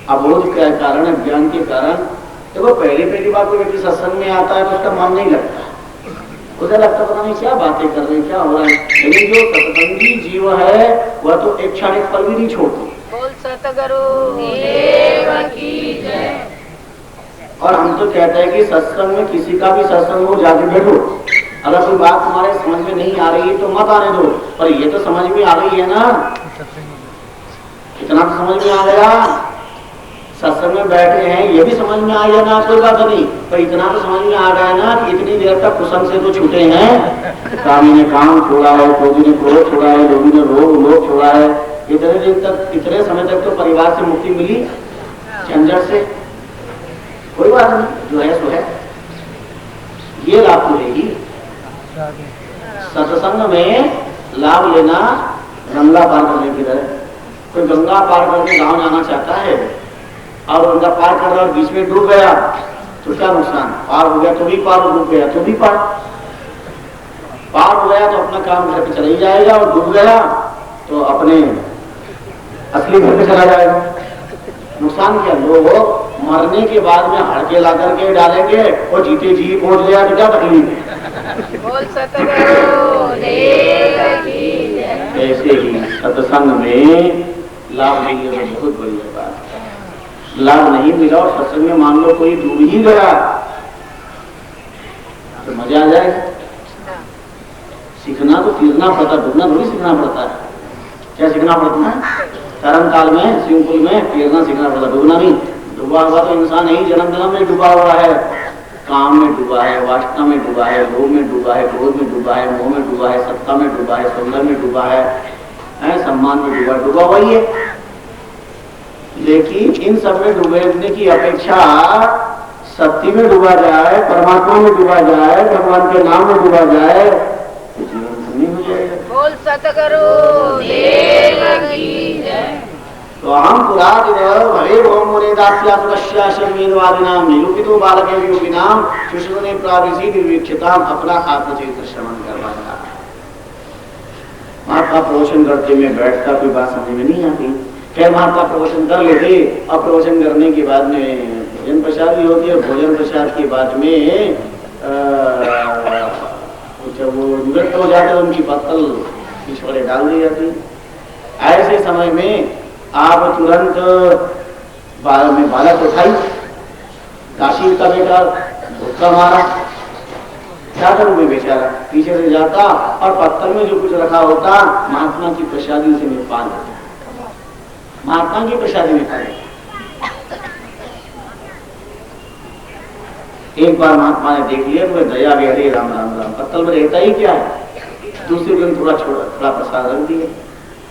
अबोध के कारण, ज्ञान के कारण। देखो पहली बार कोई व्यक्ति सत्संग में आता है तो उसका मन नहीं लगता, उसे लगता पता नहीं क्या बातें कर रहे हैं, क्या हो रहा है। लेकिन जो सत्संगी जीव है वह तो एक क्षण एक पल भी नहीं छोड़ती। बोल सतगुरु देव की जय। और हम तो कहते हैं कि सत्संग में किसी का भी सत्संग हो जाके बैठो। अगर कोई बात तुम्हारे समझ में नहीं आ रही है तो मत आने दो, पर ये तो समझ में आ रही है ना, इतना तो समझ में आ गया। सत्संग में बैठे हैं ये भी समझ में आ गया ना, कोई बात नहीं, पर इतना तो समझ में आ गया ना कि इतनी देर तक कुसंग से तो छूटे हैं। कामी ने काम छोड़ा है, क्रोधी ने क्रोध छोड़ा है, लोभी ने लोभ छोड़ा है। इतने दिन तक, इतने समय तक तो परिवार से मुक्ति मिली, झंझट से। कोई बात नहीं, जो है सो है। ये लाभ तो है ही। सत्संग में लाभ लेना गंगा पार करने की तरह। कोई गंगा पार करके गांव जाना चाहता है और गंगा पार कर रहा और बीच में डूब गया तो क्या नुकसान? पार हो गया तो भी पार, डूब गया तो भी पार। पार हो गया तो अपना काम घर पे चला ही जाएगा, और डूब गया तो अपने असली घर पे चला जाएगा। नुकसान क्या? लोग मरने के बाद में हड़के ला करके डालेंगे और जीते जी पहुंच गया तो क्या तकलीफ है? बोल सतगुरु देव की जय। ऐसे ही सत्संग में लाभ मिले तो बहुत बढ़िया बात है। लाभ नहीं मिला और सत्संग में मान लो कोई डूब ही गया तो मजा आ जाएगा। सीखना तो तीरना पड़ता, डूबना थोड़ी सीखना पड़ता है। क्या सीखना पड़ता है? तरन काल में स्विमिंग पूल में तैरना सीखना पड़ता, डूबना नहीं। डूबा हुआ तो इंसान ही जन्म में डूबा हुआ है। काम में डूबा है, वासना में डूबा है, लोभ में डूबा है, क्रोध में डूबा है, मोह में डूबा है, सत्ता में डूबा है, सौंदर्य में डूबा है, सम्मान में डूबा वही है। लेकिन इन सब में डूबने की अपेक्षा सत्य में डूबा जाए, परमात्मा में डूबा जाए, भगवान के नाम में डूबा जाए तो जीवन धन्य हो जाएगा। बोल सतगुरु देव की जय। तो हम पुरादिव भले ओम मुने दास्या सुकश्या शर्मेदवादिनाम निरूपितो बालके योगिनाम शिशुने प्राविसी निर्वीक्षिताम अपना आत्मचरित्र श्रवण करवाया। महात्मा प्रवचन करते में बैठता कोई बात समझ में नहीं आती। खैर महात्मा प्रवचन कर लेते। अब प्रवचन करने के बाद में भोजन प्रसाद भी होती है। भोजन प्रसाद के बाद में जब वो निवृत्त हो जाते हैं उनकी पत्तल पिछवाड़े डाल दी जाती। ऐसे समय में आप तुरंत बालक उठाई, काशी का बेटा भूखा मारा, क्या करूँ बेचारा, पीछे से जाता और पत्तल में जो कुछ रखा होता महात्मा की प्रसादी से मैं पा लेता, महात्मा की प्रसादी में पा लेता। एक बार महात्मा ने देख लिया तो दया भी, हरे राम राम राम, पत्तल में रहता ही क्या है। दूसरे दिन थोड़ा प्रसाद रख दिया।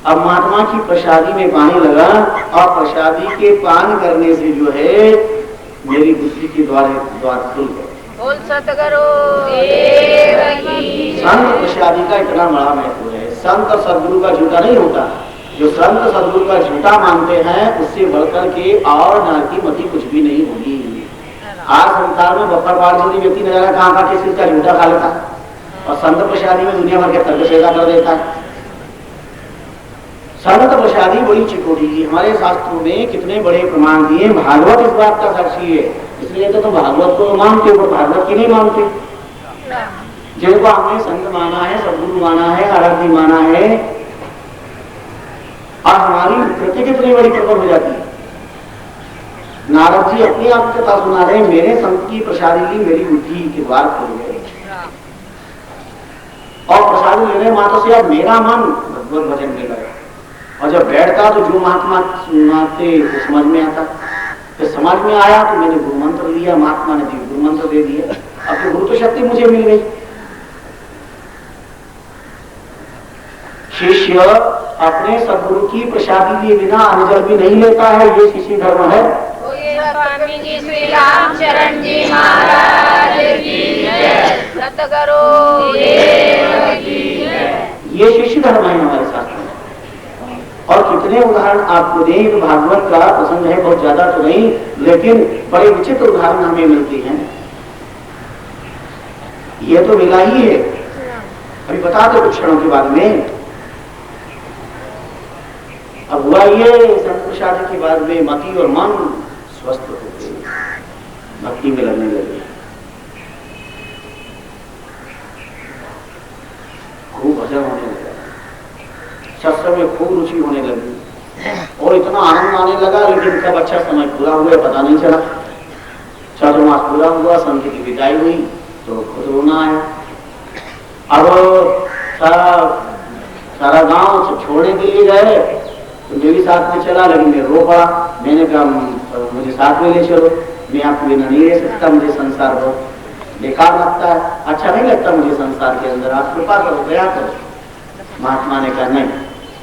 अब महात्मा की प्रसादी में पानी लगा और प्रसादी के पान करने से जो है मेरी बुद्धि के द्वार खुल गए। बोल सतगुरु देव की जय। संत प्रसादी का इतना बड़ा महत्व है। संत और सदगुरु का झूठा नहीं होता। जो संत सदगुरु का झूठा मानते हैं उससे बढ़कर के और नर की मति कुछ भी नहीं होगी। आज संसार में बप्पर पाड़ से व्यक्ति नजारा कहाँ का किसी का झूठा खा लेता और संत प्रसादी में दुनिया भर के तर्क पैदा कर देता है। संत प्रसादी बड़ी चिकोटी की। हमारे शास्त्रों में कितने बड़े प्रमाण दिए। भागवत इस बात का साक्षी है। इसलिए तो भागवत को मानते हो, भागवत की नहीं मानते। जिनको हमने संत माना है, सदगुरु माना है, आराध्य माना है, और हमारी कृति कितनी बड़ी प्रबल हो जाती है। नारद जी अपनी आप कथा सुना रहे, मेरे संत की प्रसादी ली, मेरी बुद्धि के द्वार खुल गए और प्रसादी लेने मात्र से अब मेरा मन भगवत भजन में लगा। और जब बैठता तो जो महात्मा सुनाते वो समझ में आता। तो समझ में आया तो मैंने गुरु मंत्र लिया, महात्मा ने गुरु मंत्र दे दिया। अब तो गुरु तो शक्ति मुझे मिल गई। शिष्य अपने सदगुरु की प्रसादी लिए बिना अन्न जल भी नहीं लेता है। ये शिष्य धर्म है। स्वामी जी श्री रामचरण जी महाराज की जय। सतगुरु देव की जय। ये शिष्य धर्म है हमारे शास्त्र में। और कितने उदाहरण आपको दें। तो भागवत का प्रसंग है, बहुत ज्यादा तो नहीं, लेकिन बड़े विचित्र उदाहरण हमें मिलते हैं। ये तो मिला ही है, अभी बता दो कुछ क्षणों के बाद में। अब हुआ ये संत प्रसाद के बाद में मति और मन स्वस्थ हो गए, भक्ति में लगने लगे, खूब भजन होने लगा, सत्संग में खूब रुचि होने लगी और इतना आनंद आने लगा। लेकिन कब अच्छा समय पूरा हुआ पता नहीं चला। चातुर्मास पूरा हुआ, संत की विदाई हुई तो खुद रोना आया। अब सारा गांव सब छोड़ने के लिए गए तो मेरे साथ में चला, लेकिन मैं रो पड़ा। मैंने कहा मुझे साथ में ले चलो, मैं आपके बिना नहीं रह सकता, मुझे संसार बहुत बेकार लगता है, अच्छा नहीं लगता मुझे संसार के अंदर, आप कृपा करो, दया करो। महात्मा ने कहा नहीं,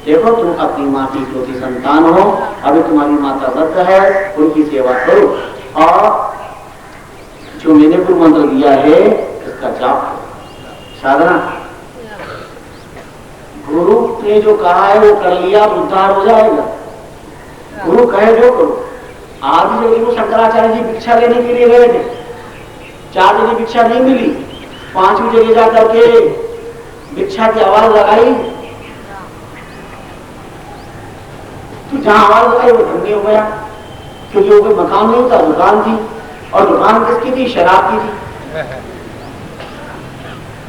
देखो तुम अपनी माँ की इकलौती संतान हो, अभी तुम्हारी माता व्रत है, उनकी सेवा करो और जो मैंने गुरु मंत्र दिया है इसका जाप करो, साधना। गुरु ने जो कहा है वो कर लिया तो उद्धार हो जाएगा। गुरु कहे जो करो। आज जो शंकराचार्य जी भिक्षा लेने के लिए गए थे, 4 जगह भिक्षा नहीं मिली, 5वीं जगह जाकर के भिक्षा की आवाज लगाई तो जहां आवाज लगाई वो धन्य हो गया, क्योंकि वो कोई मकान नहीं था, दुकान थी। और दुकान किसकी थी? शराब की थी।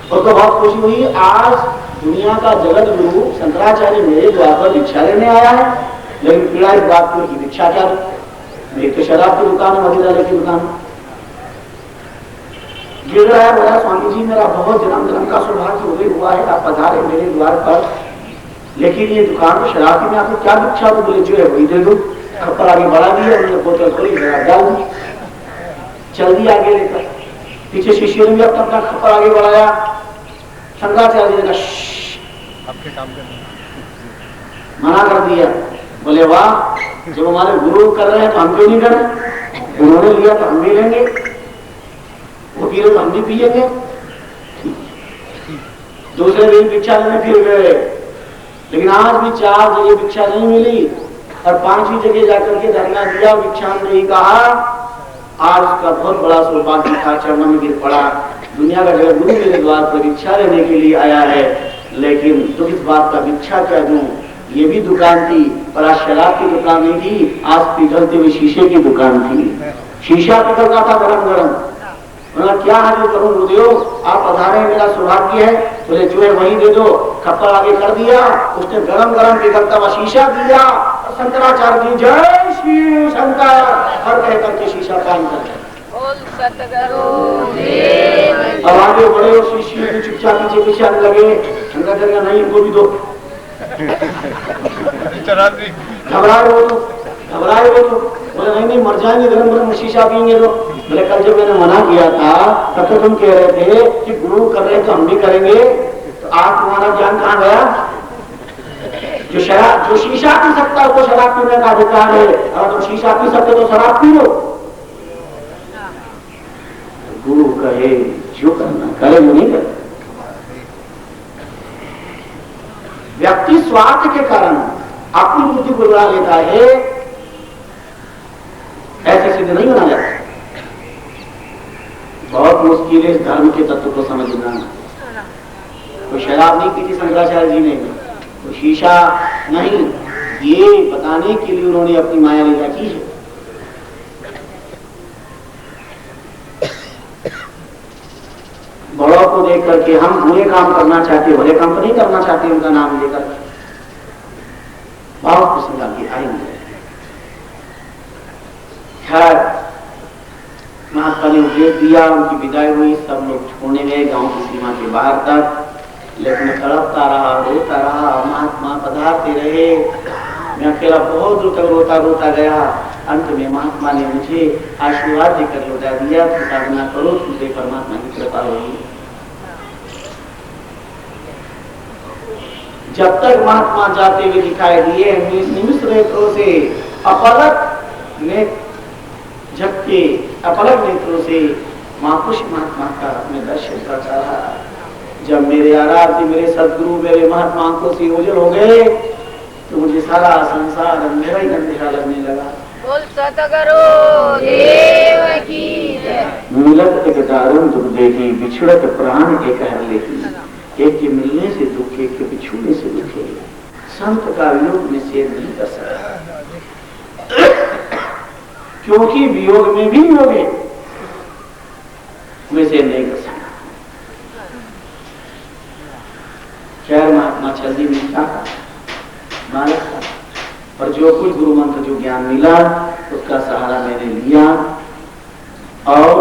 और तो बहुत खुशी हुई, आज दुनिया का जगत गुरु शंकराचार्य मेरे द्वार पर भिक्षा लेने आया है। लेकिन पीड़ा इस बात की भिक्षा क्या, मेरी तो शराब की दुकान है, मदिरा की दुकान। गिर रहा है, बोला स्वामी जी मेरा बहुत जन्म का सौभाग्य उदय हुआ है, आप पधारे मेरे द्वार पर, लेकिन ये दुकान तो शराब की, मैं आपको क्या भिक्षा तो बोले जो है वही दे दो। खप्पर आगे बढ़ा दिया, उन्होंने बोतल खोली, शराब डाल दी, चल दिया आगे लेकर। पीछे शिष्यों ने भी अपना खप्पर आगे बढ़ाया। शंकराचार्य ने कहा आपके काम मना कर दिया। बोले वाह, जब हमारे गुरु कर रहे हैं तो हम क्यों नहीं करें, उन्होंने लिया तो हम भी लेंगे। वो पी रहे तो हम भी पिएंगे। दूसरे दिन भिक्षा लेने फिर गए, लेकिन आज भी 4 जगह भिक्षा नहीं मिली और 5वीं जगह जाकर के धरना दिया, भिक्षा नहीं कहा। आज उसका बहुत बड़ा सौभाग्य था, चरणों में गिर पड़ा। दुनिया का जगत गुरु मेरे द्वार पर भिक्षा लेने के लिए आया है, लेकिन तो इस बात का भिक्षा क्या दूं? ये भी दुकान थी, पर आज शराब की दुकान नहीं थी, आज पिघलते हुए शीशे की दुकान थी। शीशा पिघल रहा था गरम गरम। क्या हाजिर करूं गुरुदेव, आप पधारे, मेरा सौभाग्य है। बोले जो है वही दे दो। खप्पर आगे कर दिया, उसने गरम गरम पिघलता हुआ शीशा दिया। और शंकराचार्य की जय शिव शंकर हर कह करके शीशा पान कर। अब आगे बढ़े और शिष्य को चुपचाप पीछे पीछे आने लगे। शंकराचार्य नहीं, इनको भी दो। घबराए वो तो बोले नहीं मर जाएंगे, गरम गरम शीशा पियेंगे तो। बोले कल जब मैंने मना किया था तब तो तुम कह रहे थे कि गुरु कर रहे तो हम भी करेंगे, तो आज तुम्हारा ज्ञान कहाँ गया? जो शीशा पी सकता है वो शराब पीने का अधिकार है, अगर तुम शीशा पी सकते तो शराब पी लो। गुरु कहे जो करना करे, वो नहीं करे। व्यक्ति स्वार्थ के कारण अपनी बुद्धि को उड़ा लेता है, ऐसे सिद्ध नहीं बना जाता। बहुत मुश्किल है इस धर्म के तत्व को समझना। तो शराब नहीं पीती शंकराचार्य जी ने, तो शीशा नहीं, ये बताने के लिए उन्होंने अपनी माया लीला की है। बड़ों को देख करके हम बुरे काम करना चाहते, भले काम तो नहीं करना चाहते उनका नाम लेकर। बहुत प्रसंग आगे आएंगे। खैर महात्मा ने उपदेश दिया, उनकी विदाई हुई, सब लोग छोड़ने गए गांव की सीमा के बाहर तक। लेकिन तड़पता रहा, रोता रहा, महात्मा पधारते रहे। मैं अकेला बहुत रोता रोता गया। अंत में महात्मा ने मुझे आशीर्वाद देकर लौटा दिया, तो साधना करो, तुझे परमात्मा की कृपा होगी। जब तक महात्मा जाते हुए दिखाई दिए, निमिष नेत्रों से अपलक ने झपके, अपलक नेत्रों से महापुरुष महात्मा का अपने दर्शन करता रहा। जब मेरे आराध्य, मेरे सदगुरु, मेरे महात्मा आंखों से ओझल हो गए, तो मुझे सारा संसार मेरा ही अंधेरा लगने लगा। बोल सतगुरु देव की जय। मिलत एक दारुण दुख देखी, बिछड़त प्राण एक हर लेती। एक के मिलने से दुख, एक के बिछुड़ने से दुख है। संत का वियोग में से नहीं कर सकता, क्योंकि वियोग में भी योग है, वैसे नहीं कर सकता। खैर महात्मा जल्दी में क्या बालक था, और जो कुछ गुरु मंत्र जो ज्ञान मिला उसका सहारा मैंने लिया। और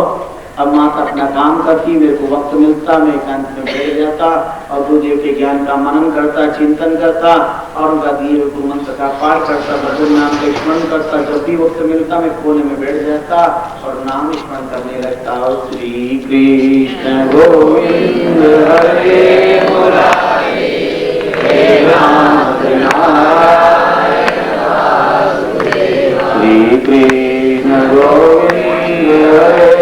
अब माता अपना काम करती, मेरे को वक्त मिलता, मैं एकांत में बैठ जाता और गुरुदेव के ज्ञान का मनन करता, चिंतन करता और उनका दिए हुए गुरु मंत्र का पाठ करता, भगवान नाम का स्मरण करता। जब भी वक्त मिलता मैं कोने में बैठ जाता और नाम स्मरण करने लगता। श्री कृष्ण गोविंद हरे मुरारी, हे राम नारायण वासुदेव। श्री कृष्ण गोविंद हरे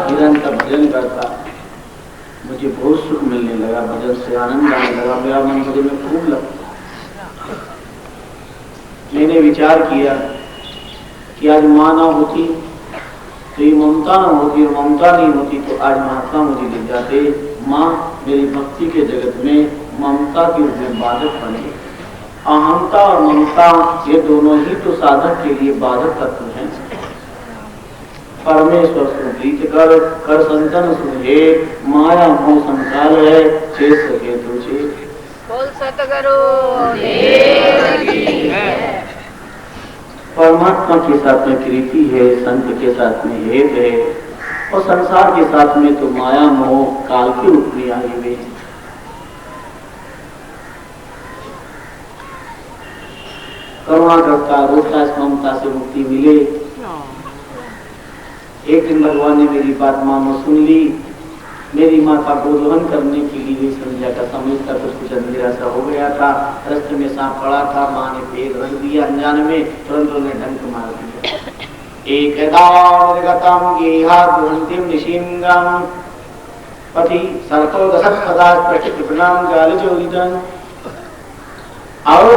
निरंतर भजन करता, मुझे बहुत सुख मिलने लगा, भजन से आनंद आने लगा, मेरा मन भजन में खूब लगता। मैंने विचार किया कि आज माँ ना होती तो ये ममता ना होती, और ममता नहीं होती तो आज महात्मा मुझे ले जाते। माँ मेरी भक्ति के जगत में ममता के रूप में बाधक बने। अहंता और ममता ये दोनों ही तो साधक के लिए बाधक तत्व हैं। परमेश्वर सुप्रीत कर संतन सुहे, माया मोह संसार है, छेद सके तो छेद। बोल सतगुरु देव की जय। परमात्मा के साथ में प्रीति है, संत के साथ में हेत है, और संसार के साथ में तो माया मोह काल के रूप में आए हुए हैं। करुणा करता, रोता, इस ममता से मुक्ति मिले। एक दिन भगवान ने मेरी बात मानो सुन ली। मेरी माँ का गोदोहन करने के लिए संध्या का समय था, कुछ अंधेरा सा हो गया था। रास्ते में सांप पड़ा था, माँ ने पेड़ रख दिया अनजान में, तुरंत उन्हें डंक मार दिया। एकदागतम गेहाग्रंथिम निशिंगम पति सरतो दशक पदार्थ प्रकृतिनाम जाल जोगितन। और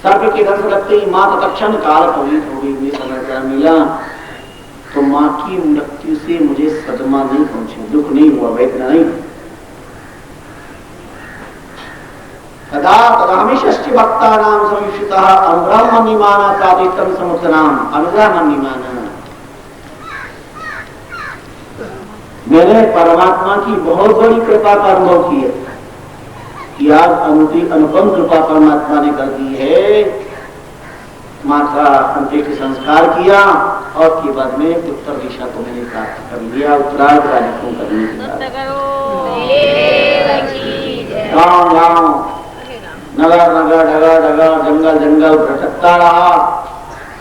सर्प के दंश लगते ही माँ तत्क्षण काल पवित्र हो गई। मुझे समाचार मिला तो माँ की मृत्यु से मुझे सदमा नहीं पहुंचे, दुख नहीं हुआ, वेदना नहीं। तदा तदामिष्टि भक्ता नाम समीक्षितः अनुग्रह मन्यमाना प्रातिष्ठम समुत्तनाम अनुग्रह मन्यमाना। मैंने परमात्मा की बहुत बड़ी कृपा का अनुभव किया। याद अनुपम कृपा परमात्मा ने कर दी है। माँ का अंतिम संस्कार किया और के बाद में उत्तर दिशा को मैंने प्राप्त कर लिया। उत्तरायण कार्यक्रम करने के बाद गाँव गाँव नगर नगर डगर डगर जंगल जंगल भटकता रहा।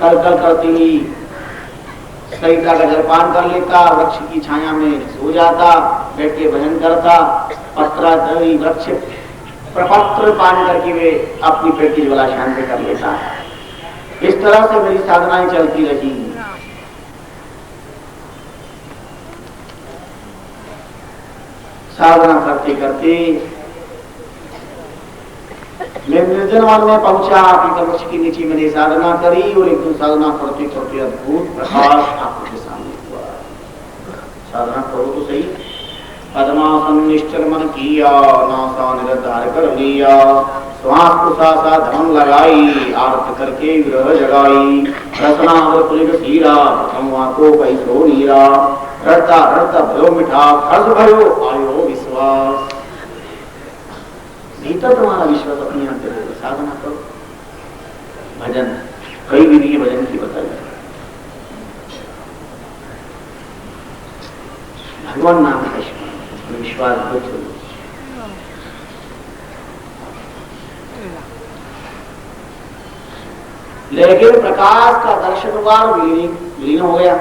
कल कल करती ही सरिता का जलपान कर लेता, वृक्ष की छाया में सो जाता, बैठ के भजन करता, पत्रा दही वृक्ष प्रपत्र पान करके वे अपनी पेट की ज्वाला शांत कर लेता। इस तरह से मेरी साधनाएं चलती रही। साधना करते करते मैं निर्जन वन में पहुंचा। पीपल वृक्ष के नीचे मैंने साधना करी और एक दिन साधना करते करते अद्भुत प्रकाश आपके सामने हुआ। साधना करो तो सही। पद्मासन निश्चल मन किया, नासा निरधार कर लिया, श्वास प्रश्वास धर्म लगाई, आरत करके विरह जगाई, रसना पुलिक सीरा, प्रथम को पैसो नीरा, रड़ता रड़ता भयो मिठा, खर्च भयो आयो विश्वास। भीतर तुम्हारा विश्वास अपने यहाँ पे साधना करो। भजन कई विधि भजन की बताई। भगवान नाम का विश्वास बचो। लेकिन प्रकाश का दर्शन बार विलीन हो गया।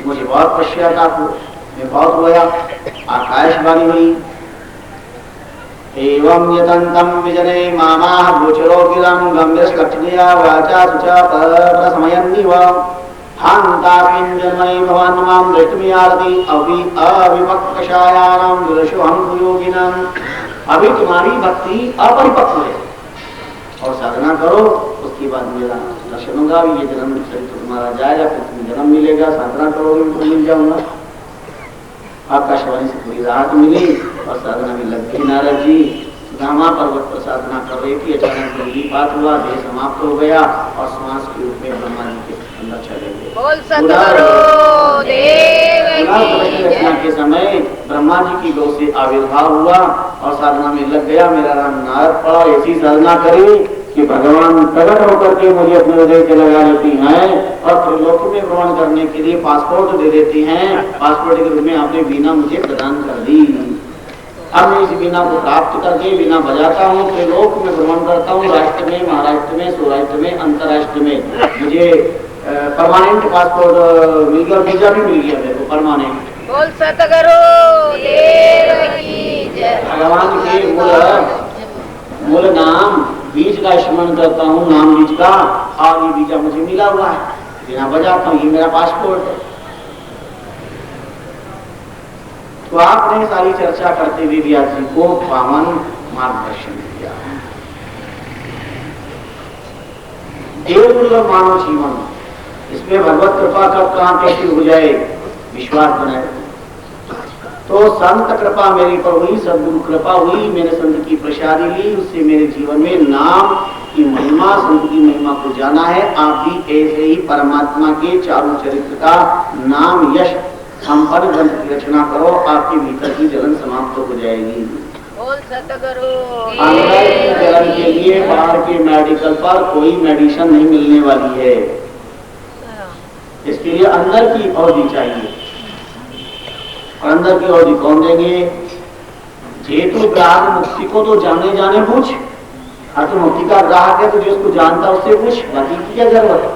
मुझे बहुत पश्चाताप हुआ, मैं बहुत रोया। आकाशवाणी हुई, एवं यतंतम विजने मामाह गोचरोकिलम गंभीरस्कक्षणीया वाचा सुचा परसमयन्निव हान्तास्मिन् जन्मनि भवान् मां दृष्टुमियारति अविपक्वशायानां दुर्शोहं योगिनाम्। अभी तुम्हारी भक्ति अपरिपक्व है और साधना करो, उसके बाद मेरा दर्शन होगा। ये जन्म शरीर तो तुम्हारा जाएगा, फिर तुम्हें जन्म मिलेगा। साधना करोगे तो मिल जाऊंगा। आकाशवाणी से पूरी राहत मिली और साधना में लग गई। नारद जी गामा पर्वत पर साधना कर रही थी, अचानक गर्भपात हुआ, देह समाप्त हो गया और श्वास के रूप में ब्रह्मा जी के अंदर चले गए। के समय ब्रह्मा जी की गौ से आविर्भाव हुआ और साधना में लग गया। मेरा नाम नारद पड़ा। ऐसी साधना करी कि भगवान प्रकट होकर के मुझे अपने हृदय से लगा लेती हैं और त्रिलोक में भ्रमण करने के लिए पासपोर्ट दे देती हैं। पासपोर्ट के रूप में आपने बीना मुझे प्रदान कर दी। अब मैं इस बीना को प्राप्त करके बीना बजाता हूँ, त्रिलोक में भ्रमण करता हूँ, राष्ट्र में, महाराष्ट्र में, सौराष्ट्र में, अंतरराष्ट्र में। मुझे परमानेंट पासपोर्ट मिल गया, वीजा भी मिल गया मेरे को परमानेंट। बोल सतगुरु देव की जय। भगवान के मूल नाम बीज का स्मरण करता हूँ, नाम बीज का, और ये बीजा मुझे मिला हुआ है, बिना बजाता हूँ, ये मेरा पासपोर्ट है। तो आपने सारी चर्चा करते हुए व्यास जी को पावन मार्गदर्शन दिया। देव मानव जीवन, इसमें भगवत कृपा कब कहाँ कैसी हो जाए, विश्वास बनाए। तो संत कृपा मेरे पर हुई, सदगुरु कृपा हुई, मैंने संत की प्रसादी ली, उससे मेरे जीवन में नाम की महिमा, संत की महिमा को जाना है। आप भी ऐसे ही परमात्मा के चारों चरित्र का नाम यश संपन्न ग्रंथ की रचना करो, आपके भीतर की जलन समाप्त हो जाएगी। बोल सतगुरु। अंदर की जलन के लिए बाहर के मेडिकल पर कोई मेडिसिन नहीं मिलने वाली है। इसके लिए अंदर की औषधि चाहिए। और अंदर की औषधि कौन देंगे? जेतु ग्राहक मुक्ति को तो जाने जाने पूछ, और तो मुक्ति का ग्राहक है तो जो उसको जानता उससे पूछ, बाकी की क्या जरूरत है।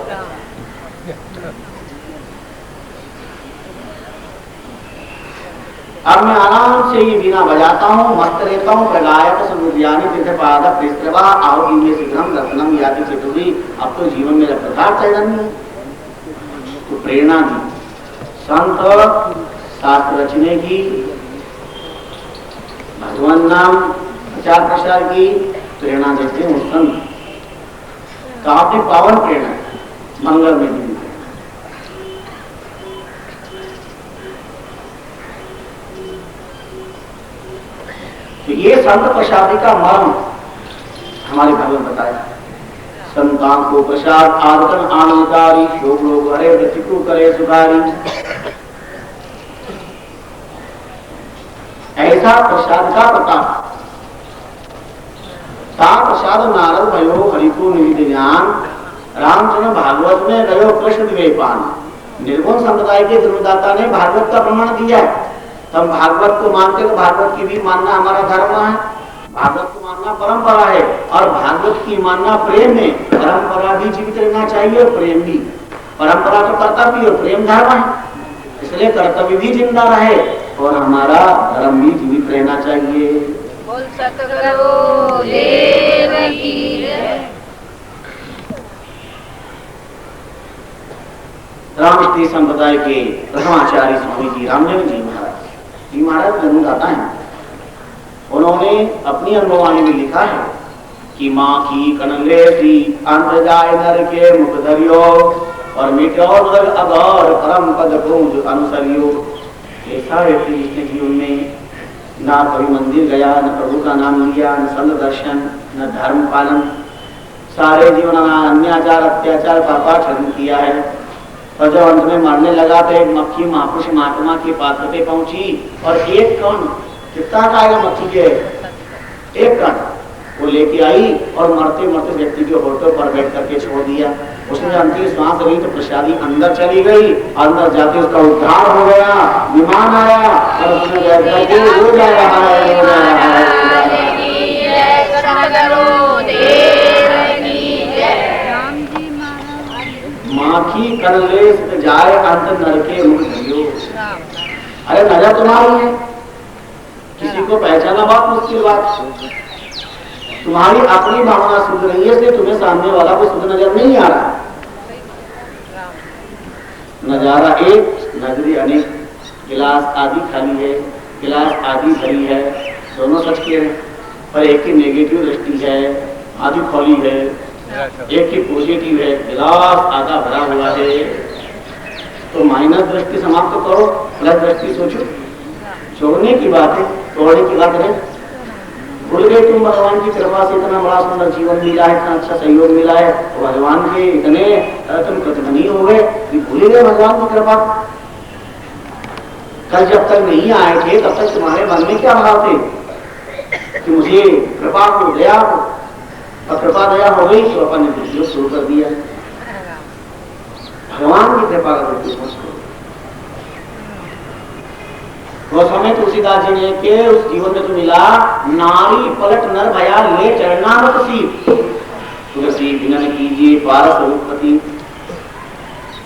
अब मैं आराम से ये बीना बजाता हूँ, मस्त रहता हूँ। प्रगायक समुद्यानी तीर्थपाद पृष्ठवा आओ इनमें शीघ्रम दर्शनम याति चतुर्थी। अब तो जीवन में रफ्तार चल रही है। तो प्रेरणा दी, संत शास्त्र रचने की, भगवान नाम प्रचार प्रसार की प्रेरणा देते हैं। संत काफी पावन प्रेरणा मंगल में दी। तो ये संत प्रसादी का मर्म हमारे भगवान बताया। संतान को प्रसाद आदतन आनंदकारी, शोक लोग हरे प्रतिकू करे सुखारी। ऐसा प्रसाद का प्रताप। ता प्रसाद नारद भयो हरिको निधि ज्ञान, रामचंद्र भागवत में गयो कृष्ण द्वैपान। निर्गुण संप्रदाय के धर्मदाता ने भागवत का प्रमाण दिया है। तो हम भागवत को मानते तो भागवत की भी मानना हमारा धर्म है। भागवत को मानना परंपरा है और भागवत की मानना प्रेम है। परंपरा भी जीवित रहना चाहिए और प्रेम भी। परंपरा तो कर्तव्य और प्रेम धर्म है, इसलिए कर्तव्य भी जिंदा रहे और हमारा धर्म भी जीवित रहना चाहिए। बोल सतगुरु देव की जय। रामकृष्ण संप्रदाय के प्रथमाचार्य स्वामी जी रामजन जी महाराज जन्मदाता हैं। उन्होंने अपनी अनुभववाणी में लिखा है कि माँ की कनलेसी अंत जाय नर के मुख धरियो और मिटो अगौर परम पद पूज अनुसरियो। ऐसा व्यक्ति जिसने जीवन में ना कभी मंदिर गया, न प्रभु का नाम लिया, न संत दर्शन, न धर्म पालन, सारे जीवन अन्याचार अत्याचार पापाचरण किया है। और जब अंत में मरने लगा तो एक मक्खी महापुरुष महात्मा के पात्र पे पहुंची और एक कण, कितना का आएगा मक्खी के, एक कण वो लेके आई और मरते मरते व्यक्ति के होठों पर बैठ करके छोड़ दिया। उसने अंतिम श्वास ली तो प्रसादी अंदर चली गई। अंदर जाते उसका उद्धार हो गया, विमान आया और उसने बैठ करके हो जा रहा है। माखी करले जाए अंत नरके मुख धरियो। अरे नजर तुम्हारी है, किसी को पहचाना बहुत मुश्किल बात। तुम्हारी अपनी भावना शुद्ध नहीं है, इसलिए तुम्हें सामने वाला को शुद्ध नजर नहीं आ रहा। नजारा एक, नजरी अनेक। गिलास आधी खाली है, गिलास आधी भरी है, दोनों सच के हैं। पर एक की नेगेटिव दृष्टि है, आधी खोली है, एक की पॉजिटिव है, गिलास आधा भरा हुआ है। तो माइनस दृष्टि समाप्त करो, प्लस दृष्टि सोचो। छोड़ने की बात है, तोड़ने की बात है। भूल गए तुम भगवान की कृपा से इतना बड़ा सुंदर जीवन मिला है, इतना अच्छा सहयोग मिला है, तो भगवान के इतने तुम कृतज्ञ हो गए कि भूल गए भगवान की कृपा। कल जब तक नहीं आए थे तब तक तुम्हारे मन में क्या भाव थे कि मुझे कृपा को, दया को, और कृपा दया हो गई तो अपन ने वीडियो शुरू कर दिया। भगवान की कृपा का वीडियो करो। वो समय तुलसीदास जी ने के उस जीवन में तो मिला, नारी पलट नर भया ले चरणामृत सी। तुलसी विनन कीजिए पारस रूपपति।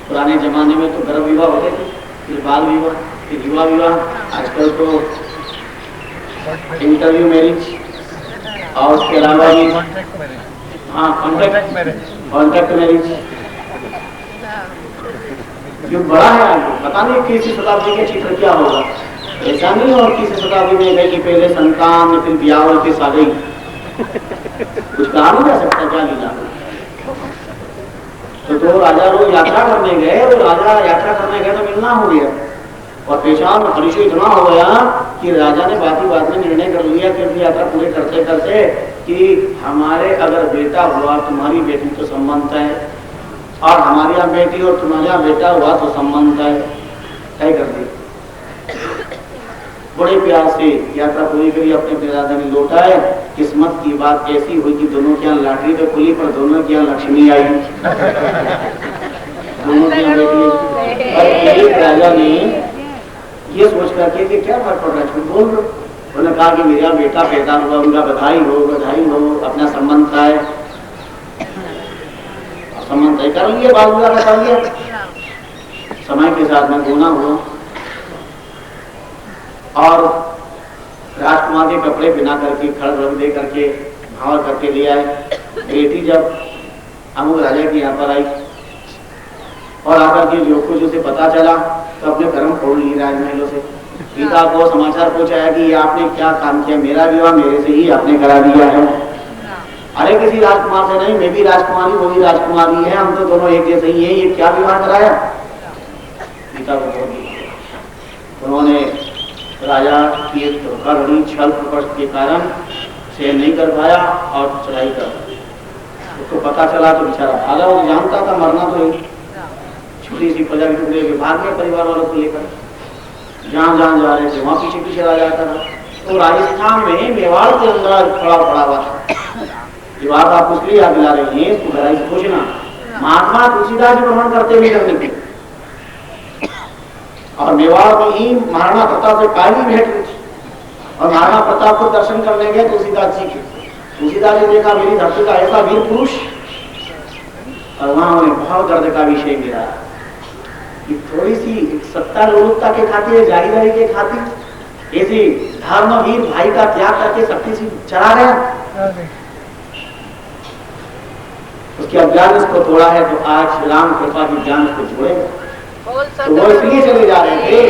पुराने जमाने में तो गर्भ विवाह होते थे, फिर बाल विवाह, फिर युवा विवाह। आजकल तो इंटरव्यू मैरिज और उसके अलावा भी कॉन्ट्रैक्ट मैरिज जो बड़ा है। पता नहीं किसी शताब्दी के चित्र क्या होगा। ऐसा नहीं और किसी शताब्दी में गई कि पहले संतान फिर ब्याह और फिर शादी। कुछ कहा नहीं जा सकता क्या लीला। तो दो राजा लोग यात्रा करने गए और राजा यात्रा करने गए तो मिलना हो गया और पेशाब में खरीशो इतना हो गया कि राजा ने बात में निर्णय कर लिया कि यात्रा पूरे करते करते कि हमारे अगर बेटा हुआ तुम्हारी बेटी तो संबंध है और हमारे यहाँ बेटी और तुम्हारे यहाँ बेटा हुआ तो संबंध है, तय कर दी। बड़े प्यार से यात्रा पूरी करी, अपने राजा ने लौटा है। किस्मत की बात ऐसी हुई कि दोनों के यहाँ लॉटरी तो खुली पर दोनों के यहाँ लक्ष्मी आई। दोनों के यहाँ बेटी। और एक राजा ने ये सोच करके कि क्या फर्क पड़ रहा है, बोल लो। उन्होंने कहा कि मेरा बेटा पैदा हुआ, उनका बधाई हो, अपना संबंध का है, संबंध तय कर लिया, बाल विवाह कर लिया। समय के साथ में गुना हुआ और राजकुमार के कपड़े पहना करके खड़ रंग दे करके भाव करके ले आए। बेटी जब अमुक राजा की यहाँ पर आई और आकर के जो कुछ उसे पता चला तो अपने कर्म फोड़ ली राजमहलों से। पिता को समाचार पहुंचाया कि ये आपने क्या काम किया, मेरा विवाह मेरे से ही आपने करा दिया है। अरे किसी राजकुमार से नहीं, मैं भी राजकुमारी वो भी राजकुमारी है, हम तो दोनों एक जैसे ही है, ये क्या विवाह कराया। पिता को बोल दिया। उन्होंने राजा की धोखाधड़ी छल कपट के कारण सहन नहीं कर पाया और चढ़ाई कर उसको पता चला तो बेचारा भागा। वो जानता था मरना तो छोटी सी प्रजा के टुकड़े के भाग में परिवार वालों को लेकर जहां जहां जा रहे थे वहां पीछे पीछे राजा आता था। तो राजस्थान में मेवाड़ के अंदर खड़ा पड़ा हुआ था। ये बात आप उसके लिए याद दिला रहे हैं, इसको गहराई से सोचना। महात्मा तुलसीदास जी भ्रमण करते हुए करने के और मेवाड़ में ही महाराणा प्रताप से काली भेंट हुई थी और महाराणा प्रताप को दर्शन करने गए तुलसीदास जी के। तुलसीदास जी देखा मेरी धरती का ऐसा वीर पुरुष, और वहां उन्हें बहुत दर्द का विषय मिला कि थोड़ी सी सत्ता लोलुपता के खातिर, जागीरदारी के खातिर ऐसे धर्मवीर भाई का त्याग करके शक्ति से चला गया। उसके अज्ञान उसको तोड़ा है तो आज राम कृपा की ज्ञान उसको जोड़ेगा। तो वो इसलिए चले जा रहे थे